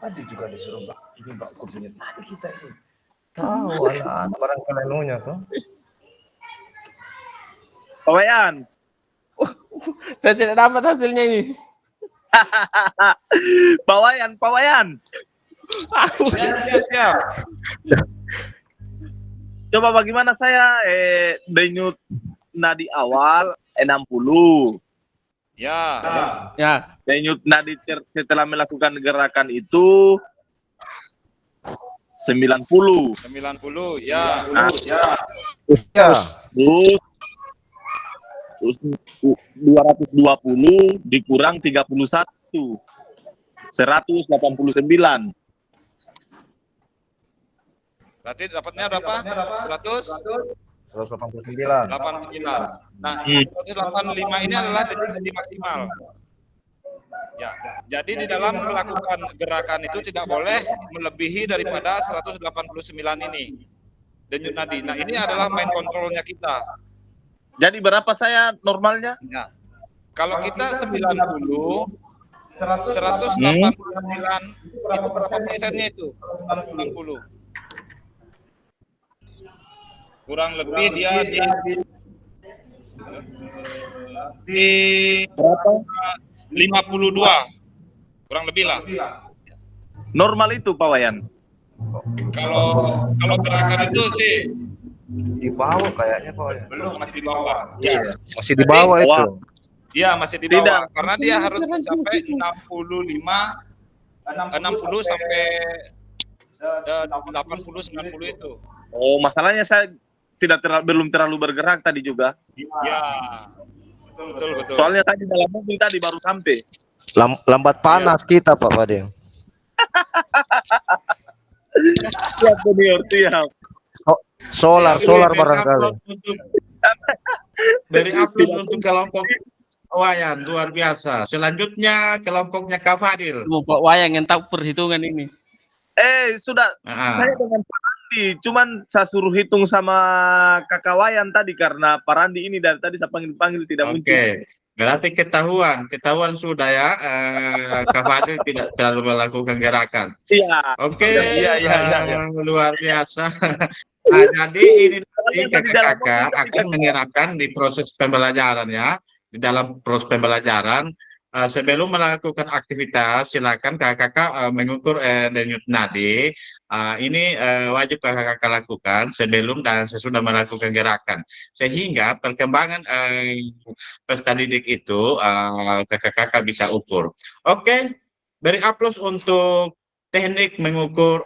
kenapa dia juga disuruh Mbak kursinya tadi kita ini. Tahu anak-anak barang kalenunya tuh. Pak Wayan. saya tidak dapat hasilnya ini. Pak Wayan. Siap. Coba bagaimana saya denyut nadi awal 60. Ya. Denyut nadi setelah melakukan gerakan itu 90. 90, ya. Terus 220 dikurang 31. 189. Berarti dapatnya berapa? 189. 89. Nah, 185 ini adalah denyut nadi maksimal. Ya, jadi di dalam melakukan gerakan itu tidak boleh melebihi daripada 189 ini denyut nadi. Nah, ini adalah main kontrolnya kita. Jadi berapa saya normalnya? Ya. Kalau kita 90, 189 itu berapa persennya itu? 90. Kurang lebih dia di Berapa? 52. Kurang lebih lah. Normal itu Pak Wayan. Kalau gerakan itu sih Di bawah kayaknya Pak Wayan. belum, masih di bawah. Iya, masih di bawah itu. Iya, masih di bawah. Karena dia harus mencapai 60 sampai 80 90 itu. Oh, masalahnya saya belum terlalu bergerak tadi juga. Iya. Betul. Soalnya saya di dalam mobil tadi baru sampai. Lambat panas kita Pak Fadil. Siap, Junior, siap. Solar barangkali. Dari upload untuk kelompok Wayan, luar biasa. Selanjutnya kelompoknya Kak Fadil. Pak Wayang yang tahu perhitungan ini. Sudah saya dengan Pak Randi, cuman saya suruh hitung sama Kakak Wayan tadi karena Pak Randi ini dari tadi saya panggil tidak muncul. Oke, berarti ketahuan sudah ya. Kak Fadil tidak terlalu melakukan gerakan. Iya. Oke, Iya. luar biasa. Nah, jadi ini nanti kakak-kakak akan menyerahkan di proses pembelajaran ya. di dalam proses pembelajaran. Sebelum melakukan aktivitas, silakan kakak-kakak mengukur denyut nadi. Ini wajib kakak-kakak lakukan sebelum dan sesudah melakukan gerakan. Sehingga perkembangan peserta didik itu kakak-kakak bisa ukur. Oke, beri aplaus untuk teknik mengukur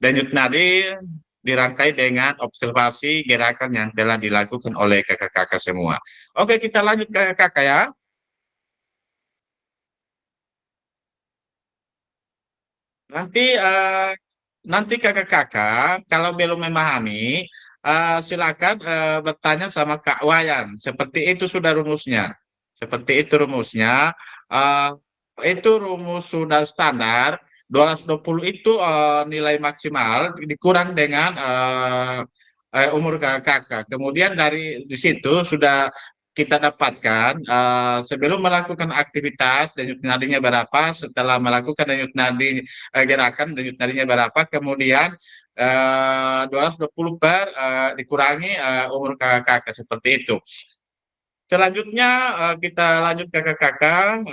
denyut nadi dirangkai dengan observasi gerakan yang telah dilakukan oleh kakak-kakak semua. Oke, kita lanjut kakak-kakak ya. Nanti kakak-kakak kalau belum memahami, silakan bertanya sama Kak Wayan. Seperti itu sudah rumusnya. Seperti itu rumusnya. Itu rumus sudah standar. 220 itu nilai maksimal dikurang dengan umur kakak-kakak. Kemudian dari di situ sudah kita dapatkan sebelum melakukan aktivitas denyut nadinya berapa, setelah melakukan denyut nadi gerakan denyut nadinya berapa, kemudian 220 per dikurangi umur kakak-kakak, seperti itu. Selanjutnya kita lanjut kakak-kakak.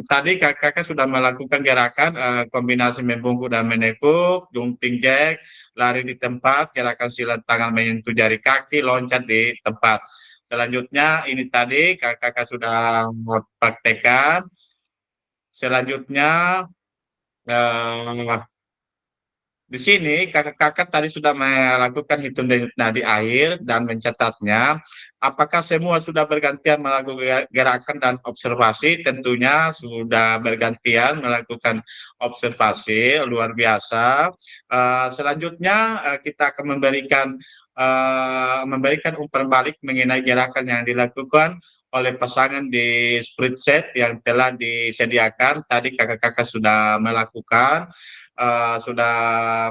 Tadi kakak-kakak sudah melakukan gerakan kombinasi membungkuk dan menekuk, jumping jack, lari di tempat, gerakan silat tangan menyentuh jari kaki, loncat di tempat. Selanjutnya ini tadi kakak-kakak sudah praktekkan. Selanjutnya di sini kakak-kakak tadi sudah melakukan hitung denyut nadi akhir dan mencatatnya. Apakah semua sudah bergantian melakukan gerakan dan observasi? Tentunya sudah bergantian melakukan observasi, luar biasa. Selanjutnya kita akan memberikan umpan balik mengenai gerakan yang dilakukan oleh pasangan di split set yang telah disediakan. Tadi kakak-kakak sudah melakukan, sudah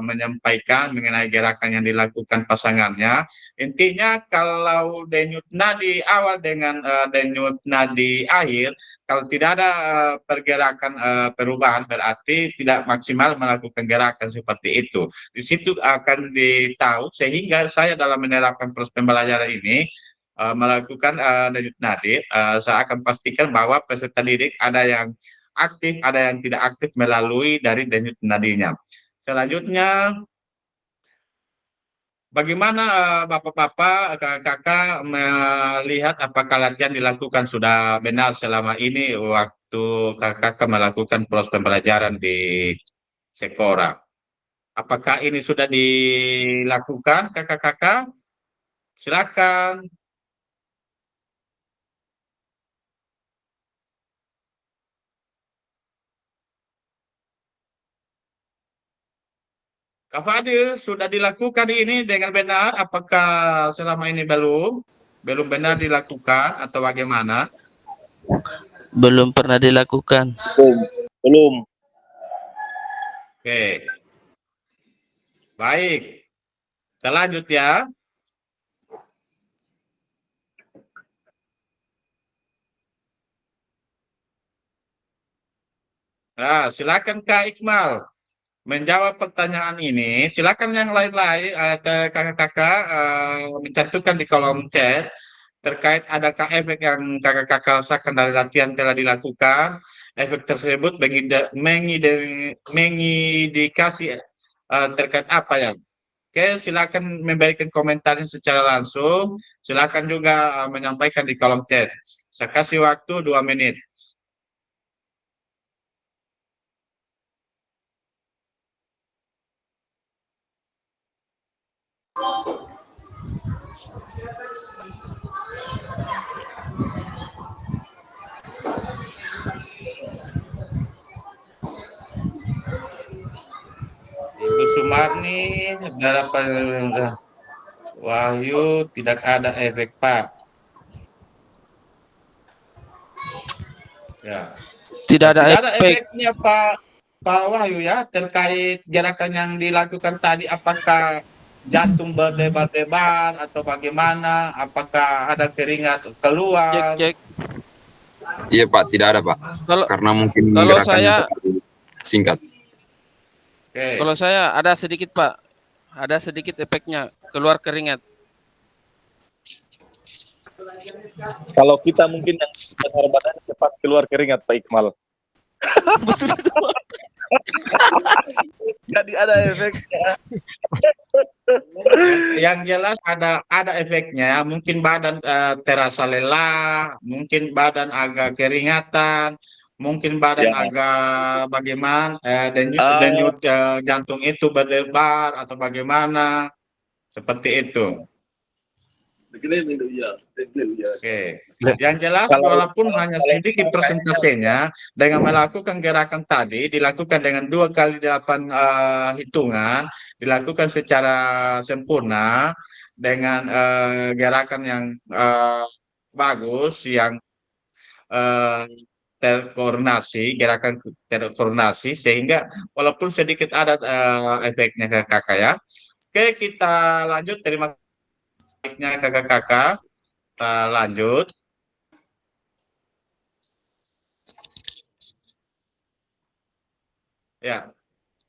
menyampaikan mengenai gerakan yang dilakukan pasangannya. Intinya kalau denyut nadi awal dengan denyut nadi akhir, kalau tidak ada pergerakan perubahan berarti tidak maksimal melakukan gerakan seperti itu. Di situ akan ditahu, sehingga saya dalam menerapkan proses pembelajaran ini melakukan denyut nadi, saya akan pastikan bahwa peserta didik ada yang aktif, ada yang tidak aktif melalui dari denyut nadinya. Selanjutnya, bagaimana bapak-bapak, kakak-kakak melihat apakah latihan dilakukan sudah benar selama ini waktu kakak-kakak melakukan proses pembelajaran di Sekora? Apakah ini sudah dilakukan kakak-kakak? Silakan. Kak Fadil, sudah dilakukan ini dengan benar? Apakah selama ini belum benar dilakukan atau bagaimana? Belum pernah dilakukan. Belum. Oke. Baik. Kita lanjut ya. Nah, silakan Kak Iqmal menjawab pertanyaan ini. Silakan yang lain-lain, kakak-kakak mencantumkan di kolom chat terkait adakah efek yang kakak-kakak rasakan dari latihan telah dilakukan. Efek tersebut mengindikasi terkait apa ya? Oke, silakan memberikan komentarnya secara langsung. Silakan juga menyampaikan di kolom chat. Saya kasih waktu 2 menit. Ibu Sumarni, berapa Wahyu, tidak ada efek Pak. Ya. Tidak ada efeknya Pak Wahyu ya, terkait gerakan yang dilakukan tadi, apakah jantung berdebar-debar atau bagaimana? Apakah ada keringat keluar? Cek. Iya Pak, tidak ada Pak. Karena mungkin kalau gerakan saya singkat. Okay. Kalau saya ada sedikit Pak, ada sedikit efeknya, keluar keringat. Kalau kita mungkin yang besar badan cepat keluar keringat Pak Iqmal. Betul itu, Pak. Jadi ada efeknya. Yang jelas ada efeknya. Mungkin badan terasa lelah, mungkin badan agak keringatan, mungkin badan Ya. agak bagaimana, denyut jantung itu berdebar atau bagaimana, seperti itu. Oke. Yang jelas walaupun hanya sedikit persentasenya, dengan melakukan gerakan tadi dilakukan dengan 2 kali 8 hitungan, dilakukan secara sempurna dengan gerakan yang bagus, yang terkoordinasi, gerakan terkoordinasi, sehingga walaupun sedikit ada efeknya ke kakak ya. Oke, kita lanjut. Terima kasih kakak-kakak. Lanjut. Ya,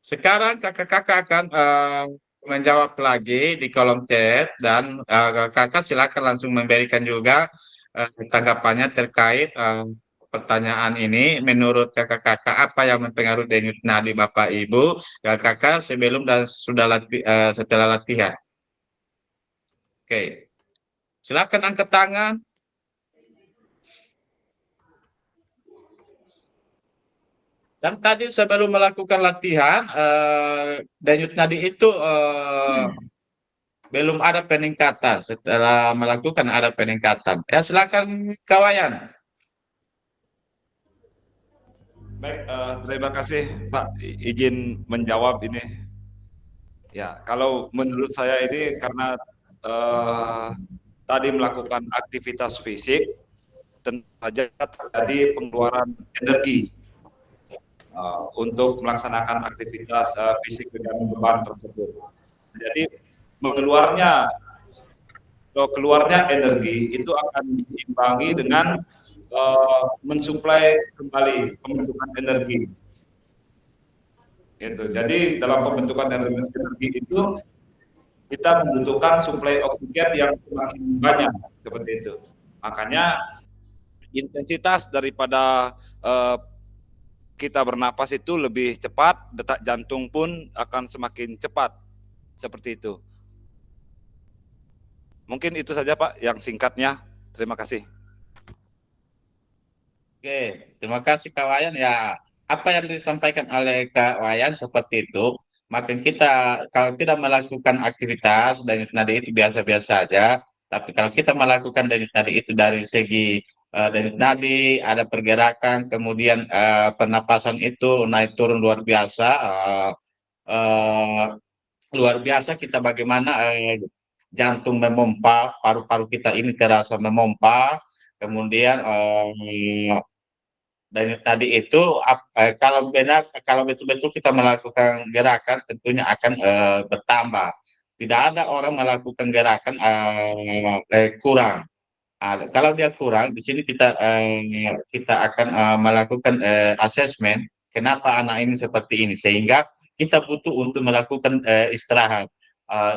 sekarang kakak-kakak akan menjawab lagi di kolom chat, dan kakak silakan langsung memberikan juga tanggapannya terkait pertanyaan ini. Menurut kakak-kakak apa yang mempengaruhi denyut nadi Bapak Ibu kakak sebelum dan setelah latihan? Oke, silakan angkat tangan. Dan tadi sebelum melakukan latihan, denyut nadi itu belum ada peningkatan. Setelah melakukan ada peningkatan. Ya, silakan Kawayan. Baik, terima kasih Pak, izin menjawab ini. Ya, kalau menurut saya ini karena tadi melakukan aktivitas fisik, tentu saja terjadi pengeluaran energi untuk melaksanakan aktivitas fisik dengan beban tersebut. Jadi keluarnya energi itu akan diimbangi dengan mensuplai kembali pembentukan energi. Gitu. Jadi dalam pembentukan energi itu kita membutuhkan suplai oksigen yang semakin banyak, seperti itu. Makanya intensitas daripada kita bernapas itu lebih cepat, detak jantung pun akan semakin cepat, seperti itu. Mungkin itu saja Pak yang singkatnya. Terima kasih. Oke, terima kasih Kak Wayan. Ya, apa yang disampaikan oleh Kak Wayan seperti itu. Makin kita kalau tidak melakukan aktivitas denyut nadi itu biasa-biasa saja. Tapi kalau kita melakukan denyut nadi itu dari segi denyut nadi, ada pergerakan, kemudian pernapasan itu naik turun luar biasa. Luar biasa kita bagaimana jantung memompa, paru-paru kita ini terasa memompa. Kemudian dan tadi itu kalau betul-betul kita melakukan gerakan tentunya akan bertambah. Tidak ada orang melakukan gerakan kurang. Kalau dia kurang, di sini kita akan melakukan asesmen kenapa anak ini seperti ini, sehingga kita butuh untuk melakukan istirahat.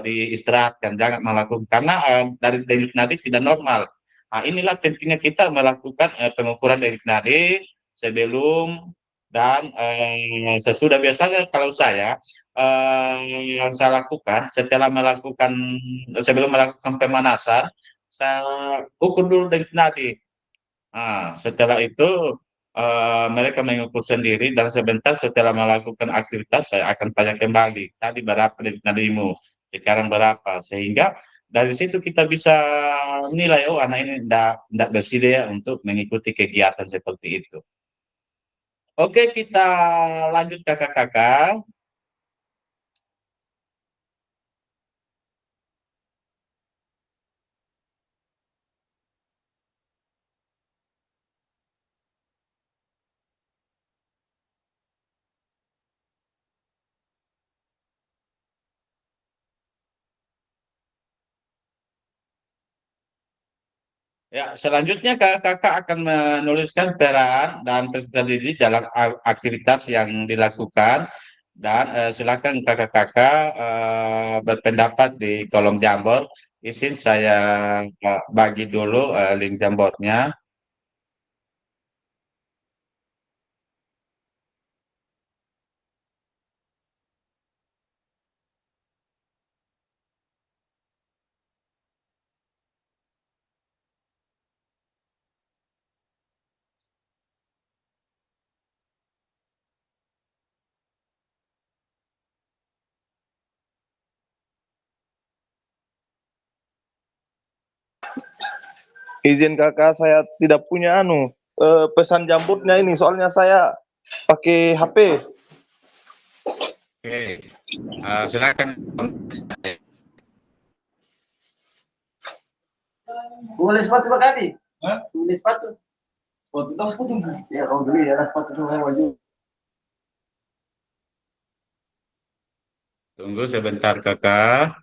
Diistirahatkan, jangan melakukan karena dari denyut nadi tidak normal. Inilah pentingnya kita melakukan pengukuran denyut nadi sebelum dan sesudah. Biasanya kalau saya yang saya lakukan sebelum melakukan pemanasan, saya ukur dulu denyut nadi. Setelah itu mereka mengukur sendiri, dan sebentar setelah melakukan aktivitas saya akan tanya kembali, tadi berapa denyut nadimu, sekarang berapa, sehingga dari situ kita bisa menilai, oh anak ini tidak bersedia untuk mengikuti kegiatan seperti itu. Oke, kita lanjut kakak-kakak. Ya, selanjutnya kakak akan menuliskan peran dan peserta didik dalam aktivitas yang dilakukan, dan silakan kakak-kakak berpendapat di kolom Jamboard. izin saya bagi dulu link Jamboardnya. Izin kakak, saya tidak punya pesan jambutnya ini, soalnya saya pakai HP. Oke, silakan. Boleh sepatu Pak Kadi? Hah? Boleh sepatu? Sepatu tahu sepatu nggak? Ya kalau beli ya sepatu tuh saya wajib. Tunggu sebentar kakak.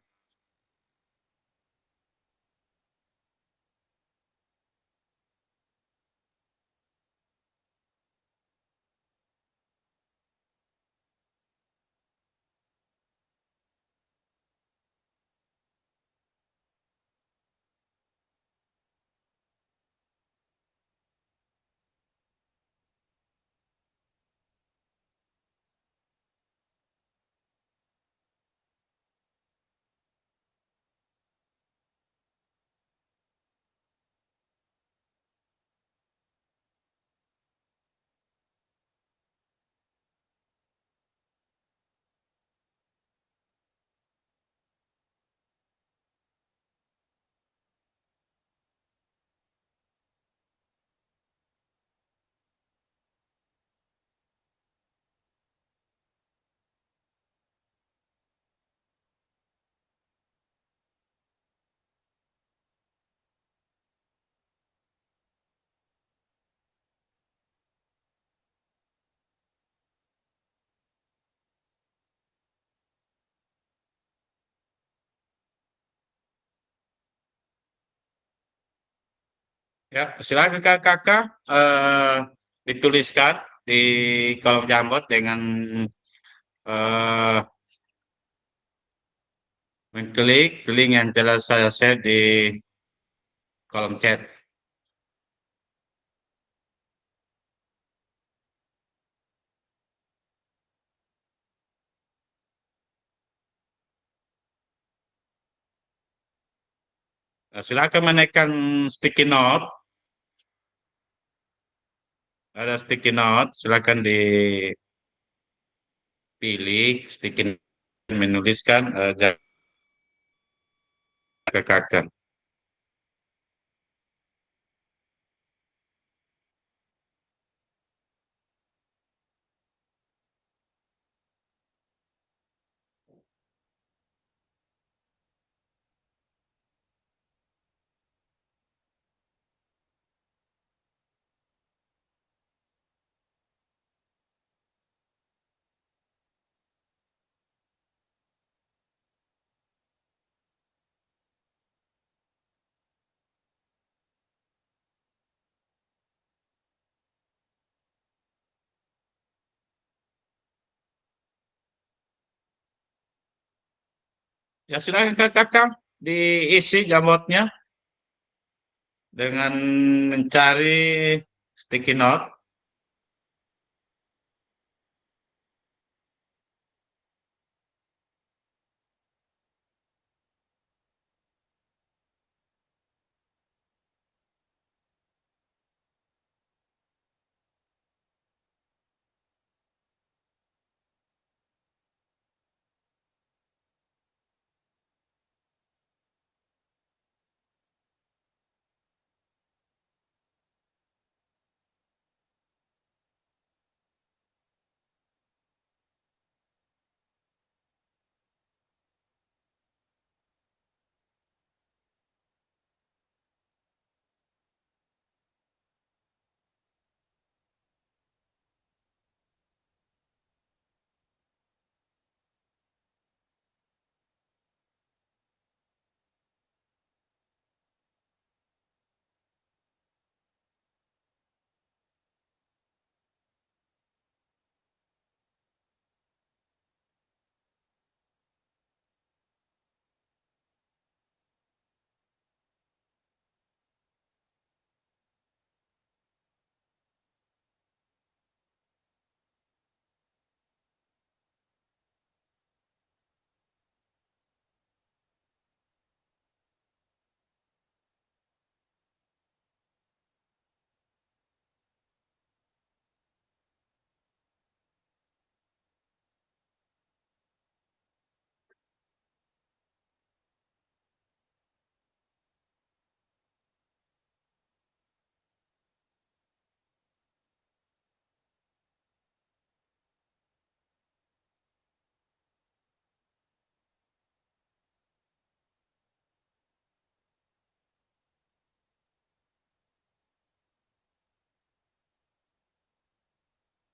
Ya, silakan kakak dituliskan di kolom Jamboard dengan eh, mengklik link yang telah saya share di kolom chat. Silakan menekan sticky note. Ada sticky note, silakan dipilih sticky note, menuliskan ke kakak. Ya silakan kakak diisi Jamboardnya dengan mencari sticky note.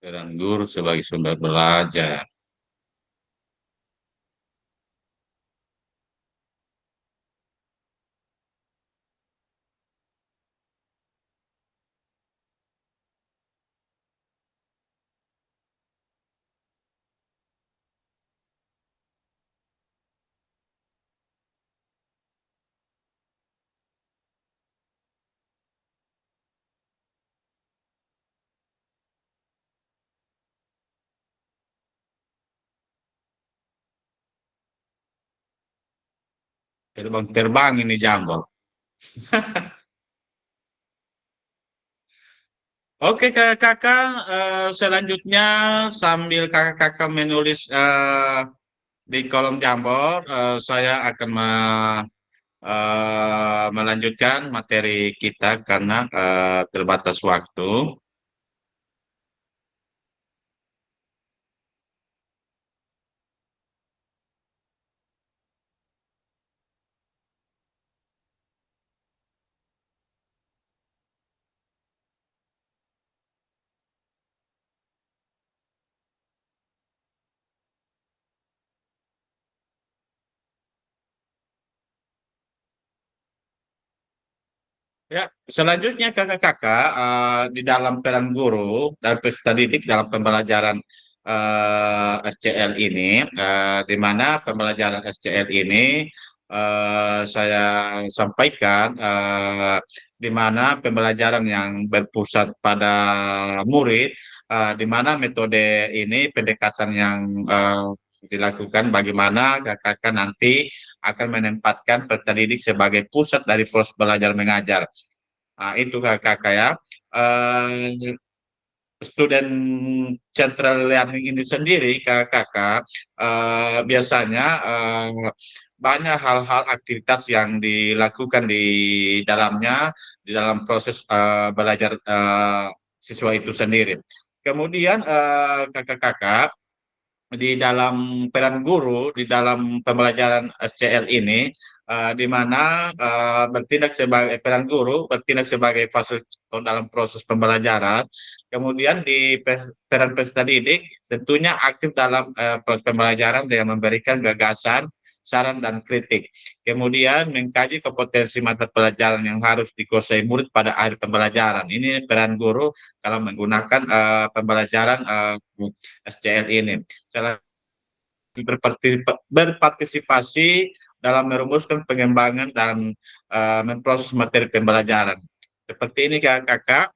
peran guru sebagai sumber belajar. Terbang-terbang ini Jambol. Oke kakak-kakak, selanjutnya sambil kakak-kakak menulis di kolom Jamboard, saya akan melanjutkan materi kita karena terbatas waktu. Ya, selanjutnya kakak-kakak di dalam peran guru dan peserta didik dalam pembelajaran SCL ini, di mana pembelajaran SCL ini saya sampaikan di mana pembelajaran yang berpusat pada murid, di mana metode ini pendekatan yang dilakukan bagaimana kakak-kakak nanti akan menempatkan peserta didik sebagai pusat dari proses belajar mengajar. Nah, itu kakak ya. Student central learning ini sendiri kakak biasanya banyak hal-hal aktivitas yang dilakukan di dalamnya di dalam proses belajar siswa itu sendiri. Kemudian kakak-kakak di dalam peran guru di dalam pembelajaran SCL ini, di mana bertindak sebagai peran guru, bertindak sebagai fasilitator dalam proses pembelajaran. Kemudian di peran peserta didik tentunya aktif dalam proses pembelajaran dengan memberikan gagasan, saran dan kritik. Kemudian mengkaji kompetensi mata pelajaran yang harus dikuasai murid pada akhir pembelajaran. Ini peran guru kalau menggunakan pembelajaran SCL ini. Berpartisipasi dalam merumuskan pengembangan dan memproses materi pembelajaran. Seperti ini kakak,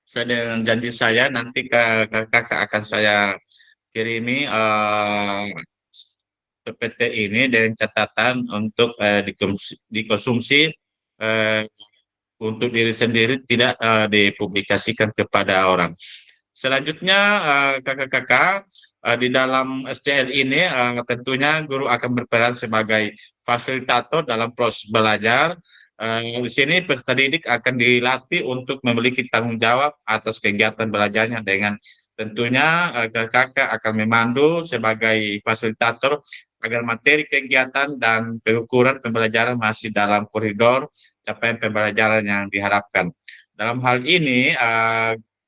saya dengan janji saya nanti kakak akan saya kirimi PPT ini dengan catatan untuk dikonsumsi untuk diri sendiri, tidak dipublikasikan kepada orang. Selanjutnya kakak-kakak di dalam SCL ini tentunya guru akan berperan sebagai fasilitator dalam proses belajar. Di sini peserta didik akan dilatih untuk memiliki tanggung jawab atas kegiatan belajarnya dengan tentunya kakak akan memandu sebagai fasilitator agar materi kegiatan dan pengukuran pembelajaran masih dalam koridor capaian pembelajaran yang diharapkan. Dalam hal ini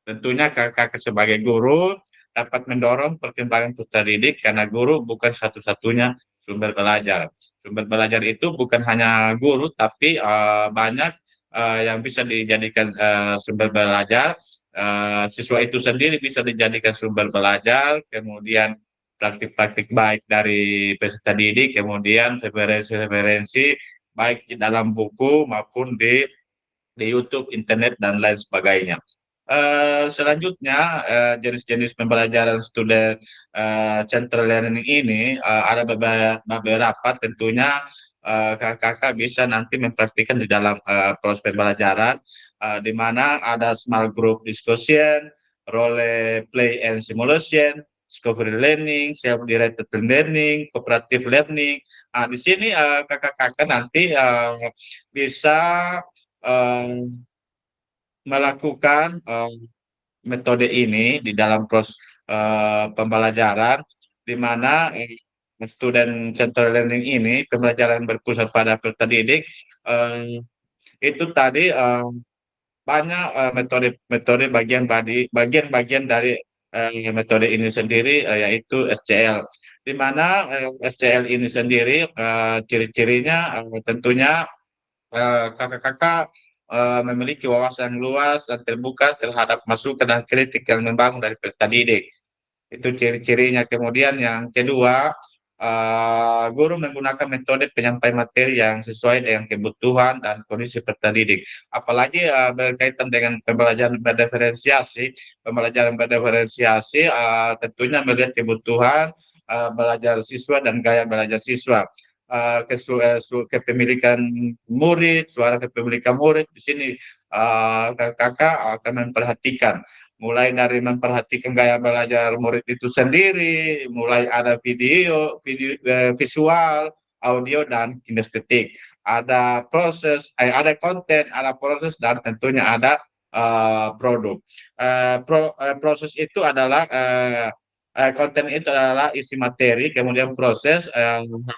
tentunya kakak sebagai guru dapat mendorong perkembangan peserta didik karena guru bukan satu-satunya sumber belajar. Sumber belajar itu bukan hanya guru, tapi banyak yang bisa dijadikan sumber belajar. Siswa itu sendiri bisa dijadikan sumber belajar, kemudian praktik-praktik baik dari peserta didik, kemudian referensi-referensi baik di dalam buku maupun di YouTube, internet, dan lain sebagainya. Selanjutnya jenis-jenis pembelajaran student central learning ini ada beberapa tentunya kakak bisa nanti mempraktikkan di dalam proses pembelajaran di mana ada small group discussion, role play and simulation, discovery learning, self-directed learning, cooperative learning. Di sini kakak-kakak nanti bisa melakukan metode ini di dalam proses pembelajaran, di mana student central learning ini pembelajaran berpusat pada peserta didik itu tadi banyak metode-metode bagian dari metode ini sendiri yaitu SCL, di mana SCL ini sendiri ciri-cirinya tentunya kakak-kakak memiliki wawasan luas dan terbuka terhadap masukan dan kritik yang membangun dari peserta didik. Itu ciri-cirinya. Kemudian yang kedua, guru menggunakan metode penyampaian materi yang sesuai dengan kebutuhan dan kondisi peserta didik. Apalagi berkaitan dengan pembelajaran berdiferensiasi. Pembelajaran berdiferensiasi tentunya melihat kebutuhan belajar siswa dan gaya belajar siswa. Kepemilikan murid, suara kepemilikan murid di sini kakak akan memperhatikan, mulai dari memperhatikan gaya belajar murid itu sendiri, mulai ada visual, audio dan kinestetik, ada proses, ada konten, ada proses dan tentunya ada produk. Proses itu adalah konten itu adalah isi materi, kemudian proses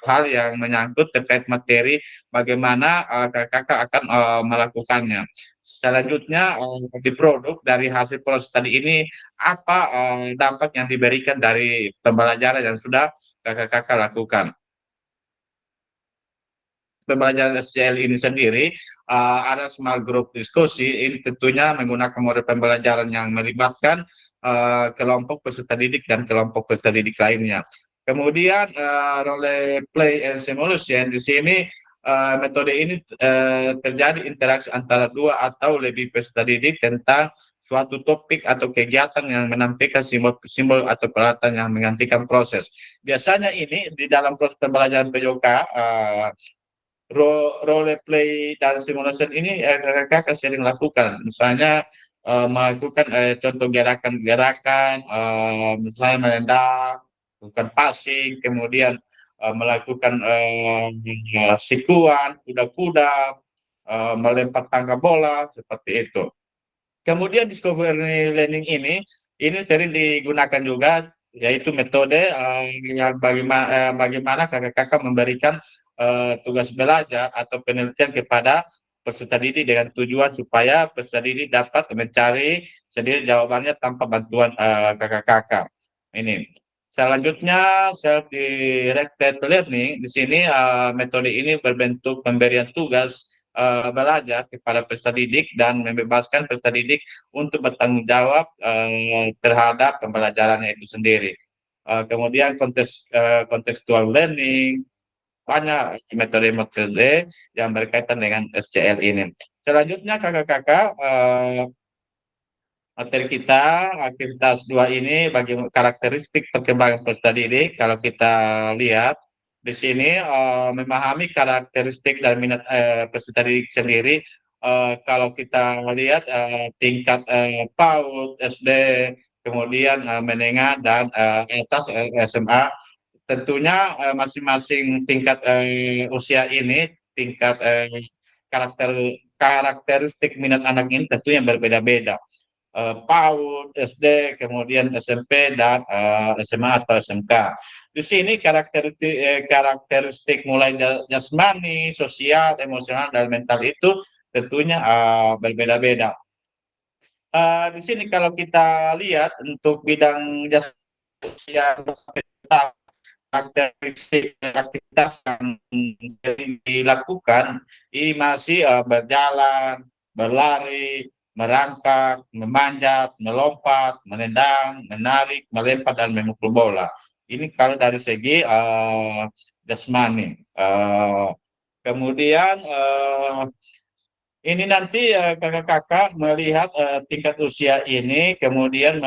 hal yang menyangkut terkait materi, bagaimana kakak akan melakukannya. Selanjutnya di produk dari hasil proses tadi ini, apa dampak yang diberikan dari pembelajaran yang sudah kakak lakukan. Pembelajaran SCL ini sendiri ada small group diskusi, ini tentunya menggunakan model pembelajaran yang melibatkan kelompok peserta didik dan kelompok peserta didik lainnya. Kemudian role play and simulation, di sini metode ini terjadi interaksi antara dua atau lebih peserta didik tentang suatu topik atau kegiatan yang menampilkan simbol-simbol atau peralatan yang menggantikan proses. Biasanya ini di dalam proses pembelajaran PJOK, role play dan simulation ini kakak sering lakukan. Misalnya melakukan contoh gerakan-gerakan, misalnya menendang, melakukan passing, kemudian melakukan sikuan, kuda-kuda, melempar tangga bola, seperti itu. Kemudian discovery learning ini sering digunakan juga, yaitu metode yang bagaimana kakak-kakak memberikan tugas belajar atau penelitian kepada peserta didik dengan tujuan supaya peserta didik dapat mencari sendiri jawabannya tanpa bantuan kakak-kakak. Ini. Selanjutnya self-directed learning. Di sini metode ini berbentuk pemberian tugas belajar kepada peserta didik dan membebaskan peserta didik untuk bertanggung jawab terhadap pembelajarannya itu sendiri. Kemudian contextual learning, banyak metode-metode yang berkaitan dengan SCL ini. Selanjutnya kakak-kakak, materi kita aktivitas 2 ini bagi karakteristik perkembangan peserta didik. Kalau kita lihat di sini memahami karakteristik dan minat peserta didik sendiri. Kalau kita lihat tingkat PAUD, SD, kemudian menengah dan atas SMA, tentunya masing-masing tingkat usia ini, tingkat karakteristik minat anak ini tentunya berbeda-beda. PAUD, SD, kemudian SMP dan SMA atau SMK. Di sini karakteristik mulai jasmani, sosial, emosional dan mental itu tentunya berbeda-beda. Di sini kalau kita lihat untuk bidang jasmani, karakteristik aktivitas yang dilakukan ini masih berjalan, berlari, merangkak, memanjat, melompat, menendang, menarik, melempar dan memukul bola. Ini kalau dari segi jasmani. Kemudian ini nanti kakak-kakak melihat tingkat usia ini, kemudian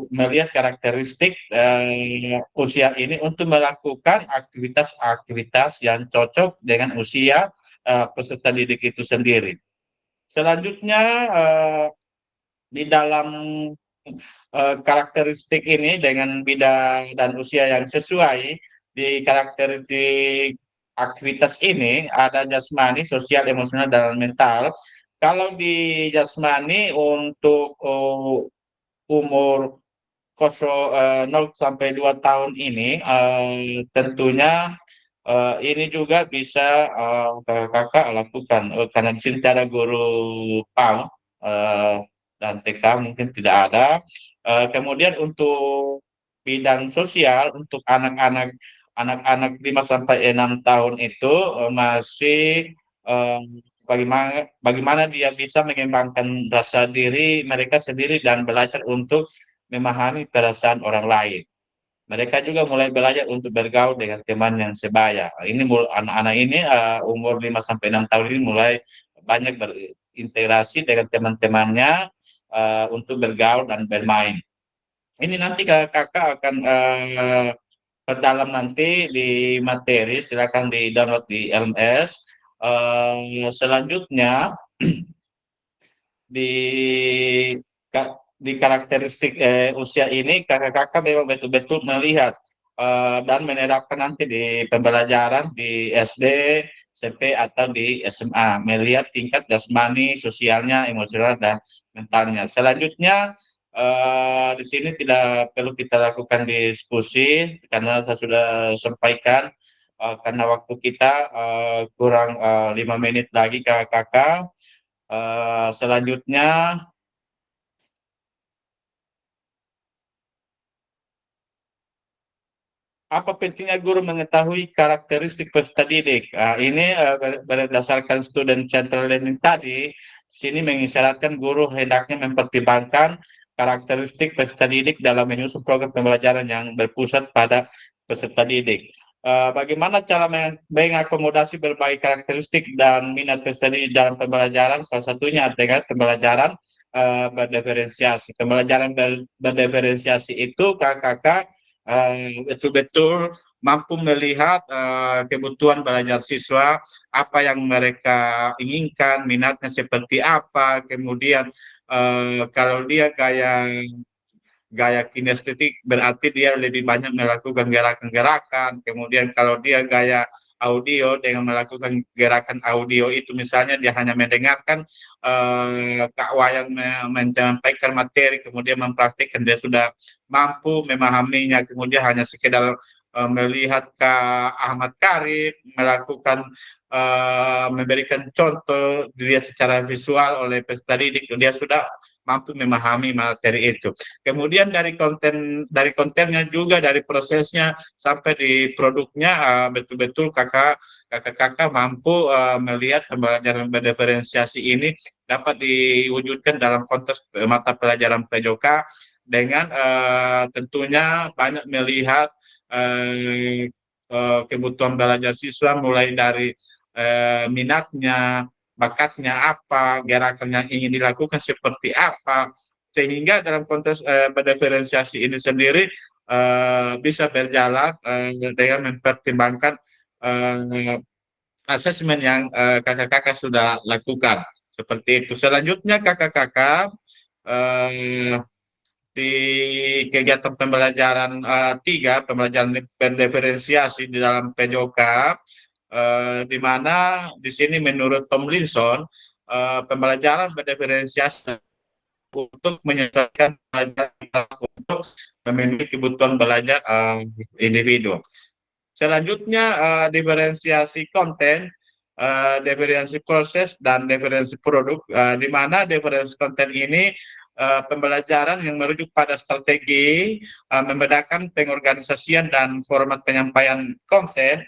melihat karakteristik usia ini untuk melakukan aktivitas-aktivitas yang cocok dengan usia peserta didik itu sendiri. Selanjutnya di dalam karakteristik ini dengan bidang dan usia yang sesuai, di karakteristik aktivitas ini ada jasmani, sosial, emosional, dan mental. Kalau di jasmani untuk umur 0 sampai 2 tahun ini tentunya ini juga bisa kakak lakukan karena di sini ada guru PAUD dan TK mungkin tidak ada. Kemudian untuk bidang sosial untuk anak-anak 5 sampai 6 tahun itu masih bagaimana dia bisa mengembangkan rasa diri mereka sendiri dan belajar untuk memahami perasaan orang lain. Mereka juga mulai belajar untuk bergaul dengan teman yang sebaya. Ini anak-anak ini umur 5 sampai 6 tahun ini mulai banyak berinteraksi dengan teman-temannya untuk bergaul dan bermain. Ini nanti kakak akan perdalam nanti di materi, silakan di-download di LMS. Selanjutnya di karakteristik usia ini kakak-kakak memang betul-betul melihat dan menerapkan nanti di pembelajaran di SD, SMP atau di SMA, melihat tingkat jasmani, sosialnya, emosional dan mentalnya. Selanjutnya di sini tidak perlu kita lakukan diskusi karena saya sudah sampaikan karena waktu kita kurang 5 menit lagi kakak-kakak. Selanjutnya apa pentingnya guru mengetahui karakteristik peserta didik? Ini berdasarkan student central learning tadi, sini mengisyaratkan guru hendaknya mempertimbangkan karakteristik peserta didik dalam menyusun program pembelajaran yang berpusat pada peserta didik. Bagaimana cara mengakomodasi berbagai karakteristik dan minat peserta didik dalam pembelajaran? Salah satunya dengan pembelajaran berdiferensiasi. Pembelajaran berdiferensiasi itu kakak-kakak betul-betul mampu melihat kebutuhan belajar siswa, apa yang mereka inginkan, minatnya seperti apa, kemudian kalau dia gaya kinestetik berarti dia lebih banyak melakukan gerakan-gerakan, kemudian kalau dia gaya audio dengan melakukan gerakan audio itu misalnya dia hanya mendengarkan Kak Wayan menyampaikan materi kemudian mempraktikkan, dia sudah mampu memahaminya, kemudian hanya sekedar melihat Kak Ahmad Karib melakukan memberikan contoh dia secara visual oleh peserta didik, dia sudah mampu memahami materi itu. Kemudian dari kontennya juga, dari prosesnya sampai di produknya betul-betul kakak-kakak mampu melihat pembelajaran berdiferensiasi ini dapat diwujudkan dalam konteks mata pelajaran PJOK dengan tentunya banyak melihat kebutuhan belajar siswa mulai dari minatnya, bakatnya apa, gerakan yang ingin dilakukan seperti apa, sehingga dalam konteks berdiferensiasi ini sendiri bisa berjalan dengan mempertimbangkan asesmen yang kakak-kakak sudah lakukan. Seperti itu. Selanjutnya kakak-kakak di kegiatan pembelajaran 3, pembelajaran berdiferensiasi di dalam PJOK, di mana di sini menurut Tomlinson pembelajaran berdiferensiasi untuk menyesuaikan pelajar untuk memenuhi kebutuhan belajar individu. Selanjutnya diferensiasi konten, diferensiasi proses dan diferensiasi produk, di mana diferensiasi konten ini pembelajaran yang merujuk pada strategi membedakan pengorganisasian dan format penyampaian konten.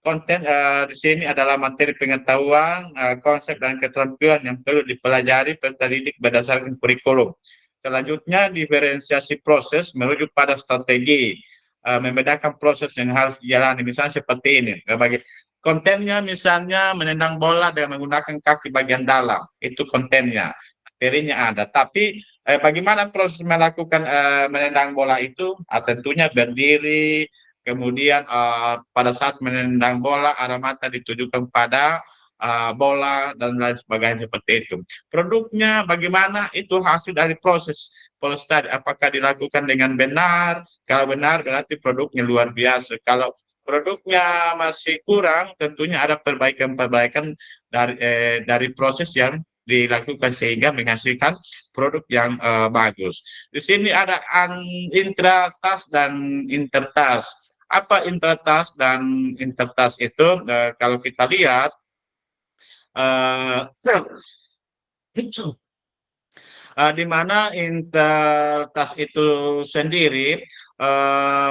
Konten di sini adalah materi pengetahuan, konsep dan keterampilan yang perlu dipelajari peserta didik berdasarkan kurikulum. Selanjutnya, diferensiasi proses merujuk pada strategi, membedakan proses yang harus dijalani. Misalnya seperti ini, bagi kontennya misalnya menendang bola dengan menggunakan kaki bagian dalam, itu kontennya. Materinya ada, tapi bagaimana proses melakukan menendang bola itu? Tentunya berdiri. Kemudian pada saat menendang bola arah mata ditujukan pada bola dan lain sebagainya seperti itu. Produknya bagaimana? Itu hasil dari proses tadi. Apakah dilakukan dengan benar? Kalau benar berarti produknya luar biasa. Kalau produknya masih kurang, tentunya ada perbaikan-perbaikan dari proses yang dilakukan sehingga menghasilkan produk yang bagus. Di sini ada intratas dan intertas. Apa intratas dan intertas itu? Kalau kita lihat di mana intertas itu sendiri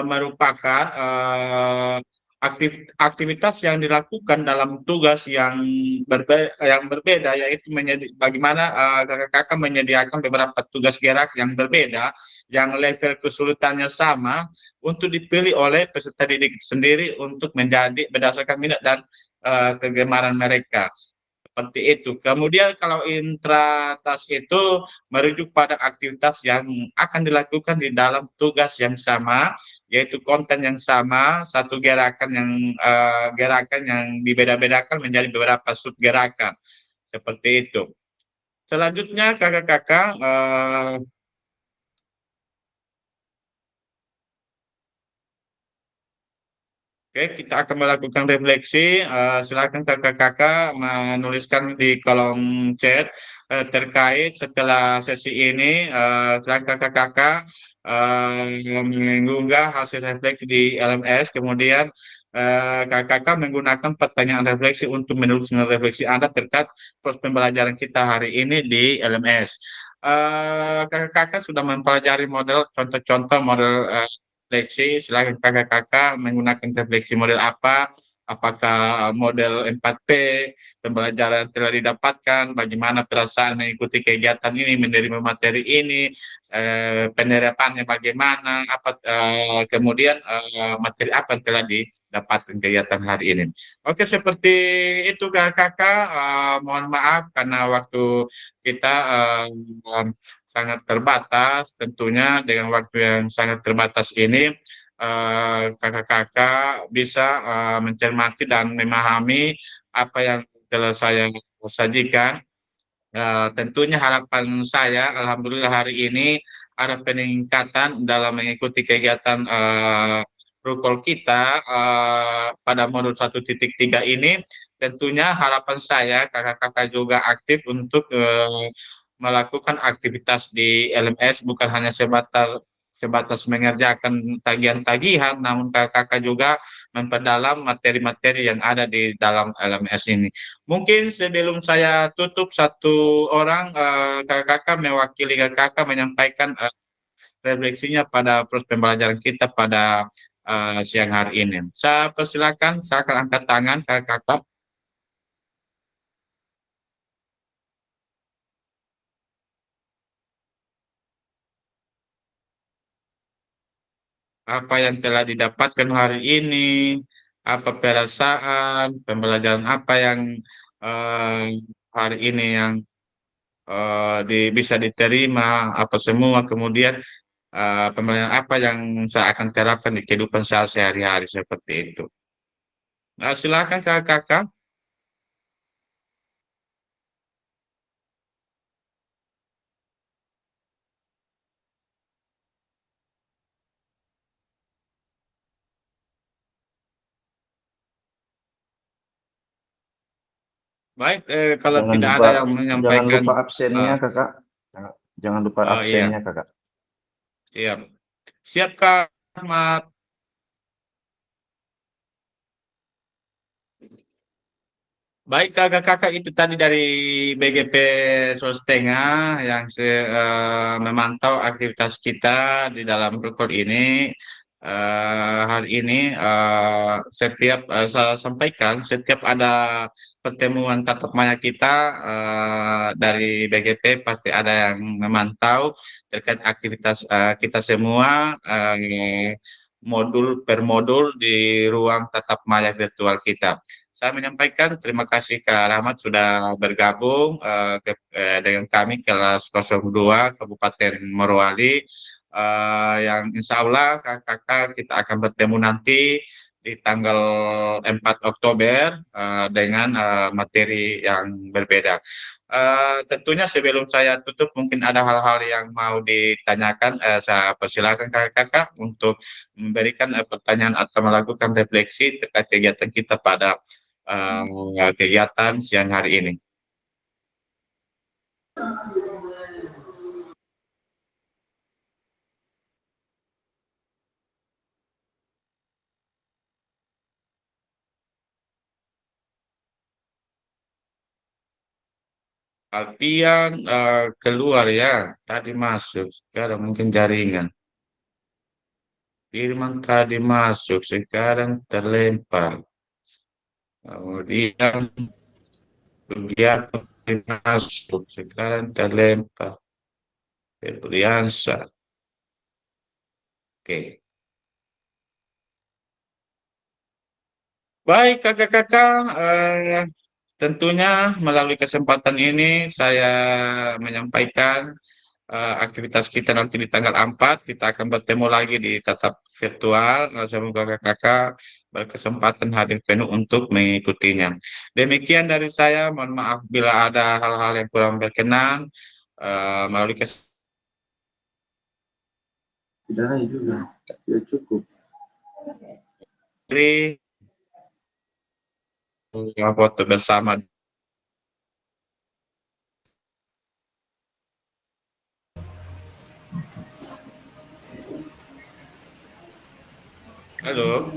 merupakan aktivitas yang dilakukan dalam tugas yang berbeda, yaitu bagaimana kakak-kakak menyediakan beberapa tugas gerak yang berbeda, yang level kesulitannya sama, untuk dipilih oleh peserta didik sendiri untuk menjadi berdasarkan minat dan kegemaran mereka. Seperti itu. Kemudian kalau intratas itu merujuk pada aktivitas yang akan dilakukan di dalam tugas yang sama, yaitu konten yang sama, satu gerakan yang dibeda-bedakan menjadi beberapa sub gerakan. Seperti itu. Selanjutnya kakak-kakak, oke, kita akan melakukan refleksi. Silakan kakak-kakak menuliskan di kolom chat terkait setelah sesi ini. Silakan kakak-kakak mengunggah hasil refleksi di LMS. Kemudian kakak-kakak menggunakan pertanyaan refleksi untuk menuliskan refleksi Anda terkait proses pembelajaran kita hari ini di LMS. Kakak-kakak sudah mempelajari model contoh-contoh model refleksi. Silakan kakak-kakak menggunakan refleksi model apa, apakah model 4P, pembelajaran telah didapatkan, bagaimana perasaan mengikuti kegiatan ini, menerima materi ini, penerapannya bagaimana, kemudian materi apa yang telah didapatkan kegiatan hari ini. Oke, seperti itu kakak-kakak. Mohon maaf karena waktu kita sangat terbatas. Tentunya dengan waktu yang sangat terbatas ini, kakak-kakak bisa mencermati dan memahami apa yang telah saya sajikan. Tentunya harapan saya, alhamdulillah hari ini ada peningkatan dalam mengikuti kegiatan rukol kita pada modul 1.3 ini. Tentunya harapan saya kakak-kakak juga aktif untuk melakukan aktivitas di LMS, bukan hanya sebatas mengerjakan tagihan-tagihan, namun kakak-kakak juga memperdalam materi-materi yang ada di dalam LMS ini. Mungkin sebelum saya tutup, satu orang kakak-kakak mewakili kakak-kakak menyampaikan refleksinya pada proses pembelajaran kita pada siang hari ini. Saya persilakan, saya akan angkat tangan kakak-kakak. Apa yang telah didapatkan hari ini, apa perasaan, pembelajaran apa yang hari ini yang bisa diterima, apa semua, kemudian pembelajaran apa yang saya akan terapkan di kehidupan saya sehari-hari seperti itu. Nah, silakan kakak-kakak. Baik, kalau Jangan tidak lupa ada yang menyampaikan, absennya kakak. Jangan lupa oh iya, absennya kakak. siap. Siap Kak Ahmad. Baik kakak-kakak, itu tadi dari BGP Sulsel yang memantau aktivitas kita di dalam rukun ini. Hari ini saya sampaikan setiap ada pertemuan tatap maya kita dari BGP pasti ada yang memantau terkait aktivitas kita semua, modul per modul di ruang tatap maya virtual kita. Saya menyampaikan terima kasih Kak Rahmat sudah bergabung dengan kami kelas 02 Kabupaten Morowali, yang insya Allah kakak kita akan bertemu nanti di tanggal 4 Oktober dengan materi yang berbeda. Tentunya sebelum saya tutup mungkin ada hal-hal yang mau ditanyakan, saya persilakan kakak-kakak untuk memberikan pertanyaan atau melakukan refleksi terkait kegiatan kita pada kegiatan siang hari ini. Alpian keluar ya, tadi masuk, sekarang mungkin jaringan. Firman tadi masuk, sekarang terlempar. Kemudian Sugiarto masuk, sekarang terlempar. Febriansa. Oke. Baik kakak-kakak, tentunya melalui kesempatan ini saya menyampaikan aktivitas kita nanti di tanggal 4, kita akan bertemu lagi di tatap virtual. Semoga kakak-kakak berkesempatan hadir penuh untuk mengikutinya. Demikian dari saya, mohon maaf bila ada hal-hal yang kurang berkenan. Melalui Tidak juga, ya cukup. Foto bersama. Halo.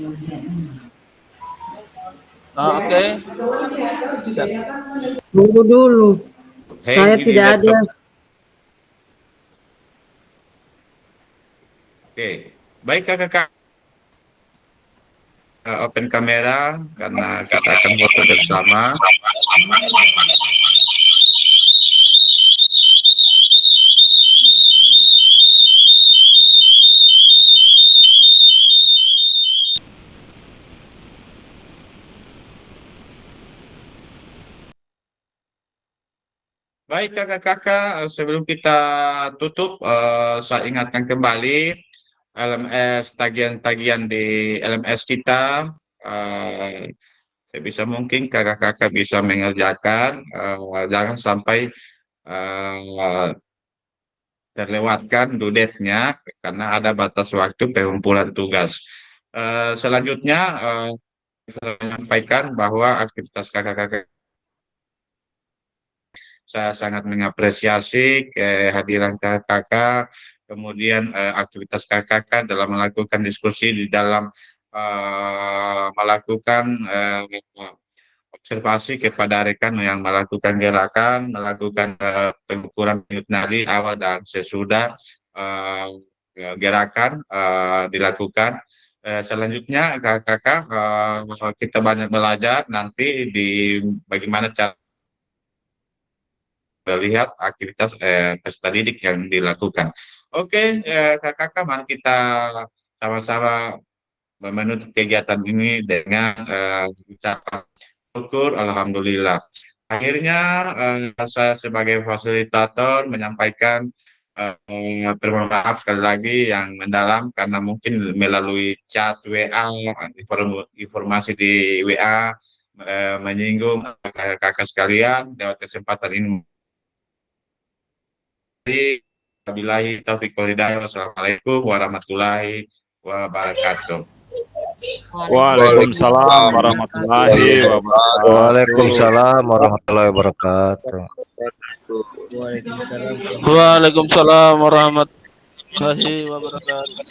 Oke. Tunggu dulu. Hey, Saya ini tidak laptop. ada. Oke, baik kakak. Open kamera karena kita akan foto bersama. Baik kakak-kakak, sebelum kita tutup, saya ingatkan kembali LMS tagihan-tagihan di LMS kita. Sebisa mungkin kakak-kakak bisa mengerjakan, jangan sampai terlewatkan due date-nya karena ada batas waktu pengumpulan tugas. Selanjutnya, saya menyampaikan bahwa aktivitas kakak-kakak saya sangat mengapresiasi kehadiran kakak-kakak, kemudian aktivitas kakak-kakak dalam melakukan diskusi di dalam melakukan observasi kepada rekan yang melakukan gerakan, melakukan pengukuran denyut nadi awal dan sesudah gerakan dilakukan. Selanjutnya kakak-kakak kita banyak belajar nanti di bagaimana cara melihat aktivitas peserta didik yang dilakukan. Oke, kakak-kakak, mari kita sama-sama menutup kegiatan ini dengan ucapan syukur, alhamdulillah. Akhirnya saya sebagai fasilitator menyampaikan permohonan maaf sekali lagi yang mendalam karena mungkin melalui chat WA, informasi di WA menyinggung kakak-kakak sekalian. Lewat kesempatan ini wabillahi taufiq walhidayah. Wassalamualaikum warahmatullahi wabarakatuh. Waalaikumsalam warahmatullahi wabarakatuh. Waalaikumsalam warahmatullahi wabarakatuh. Waalaikumsalam warahmatullahi wabarakatuh.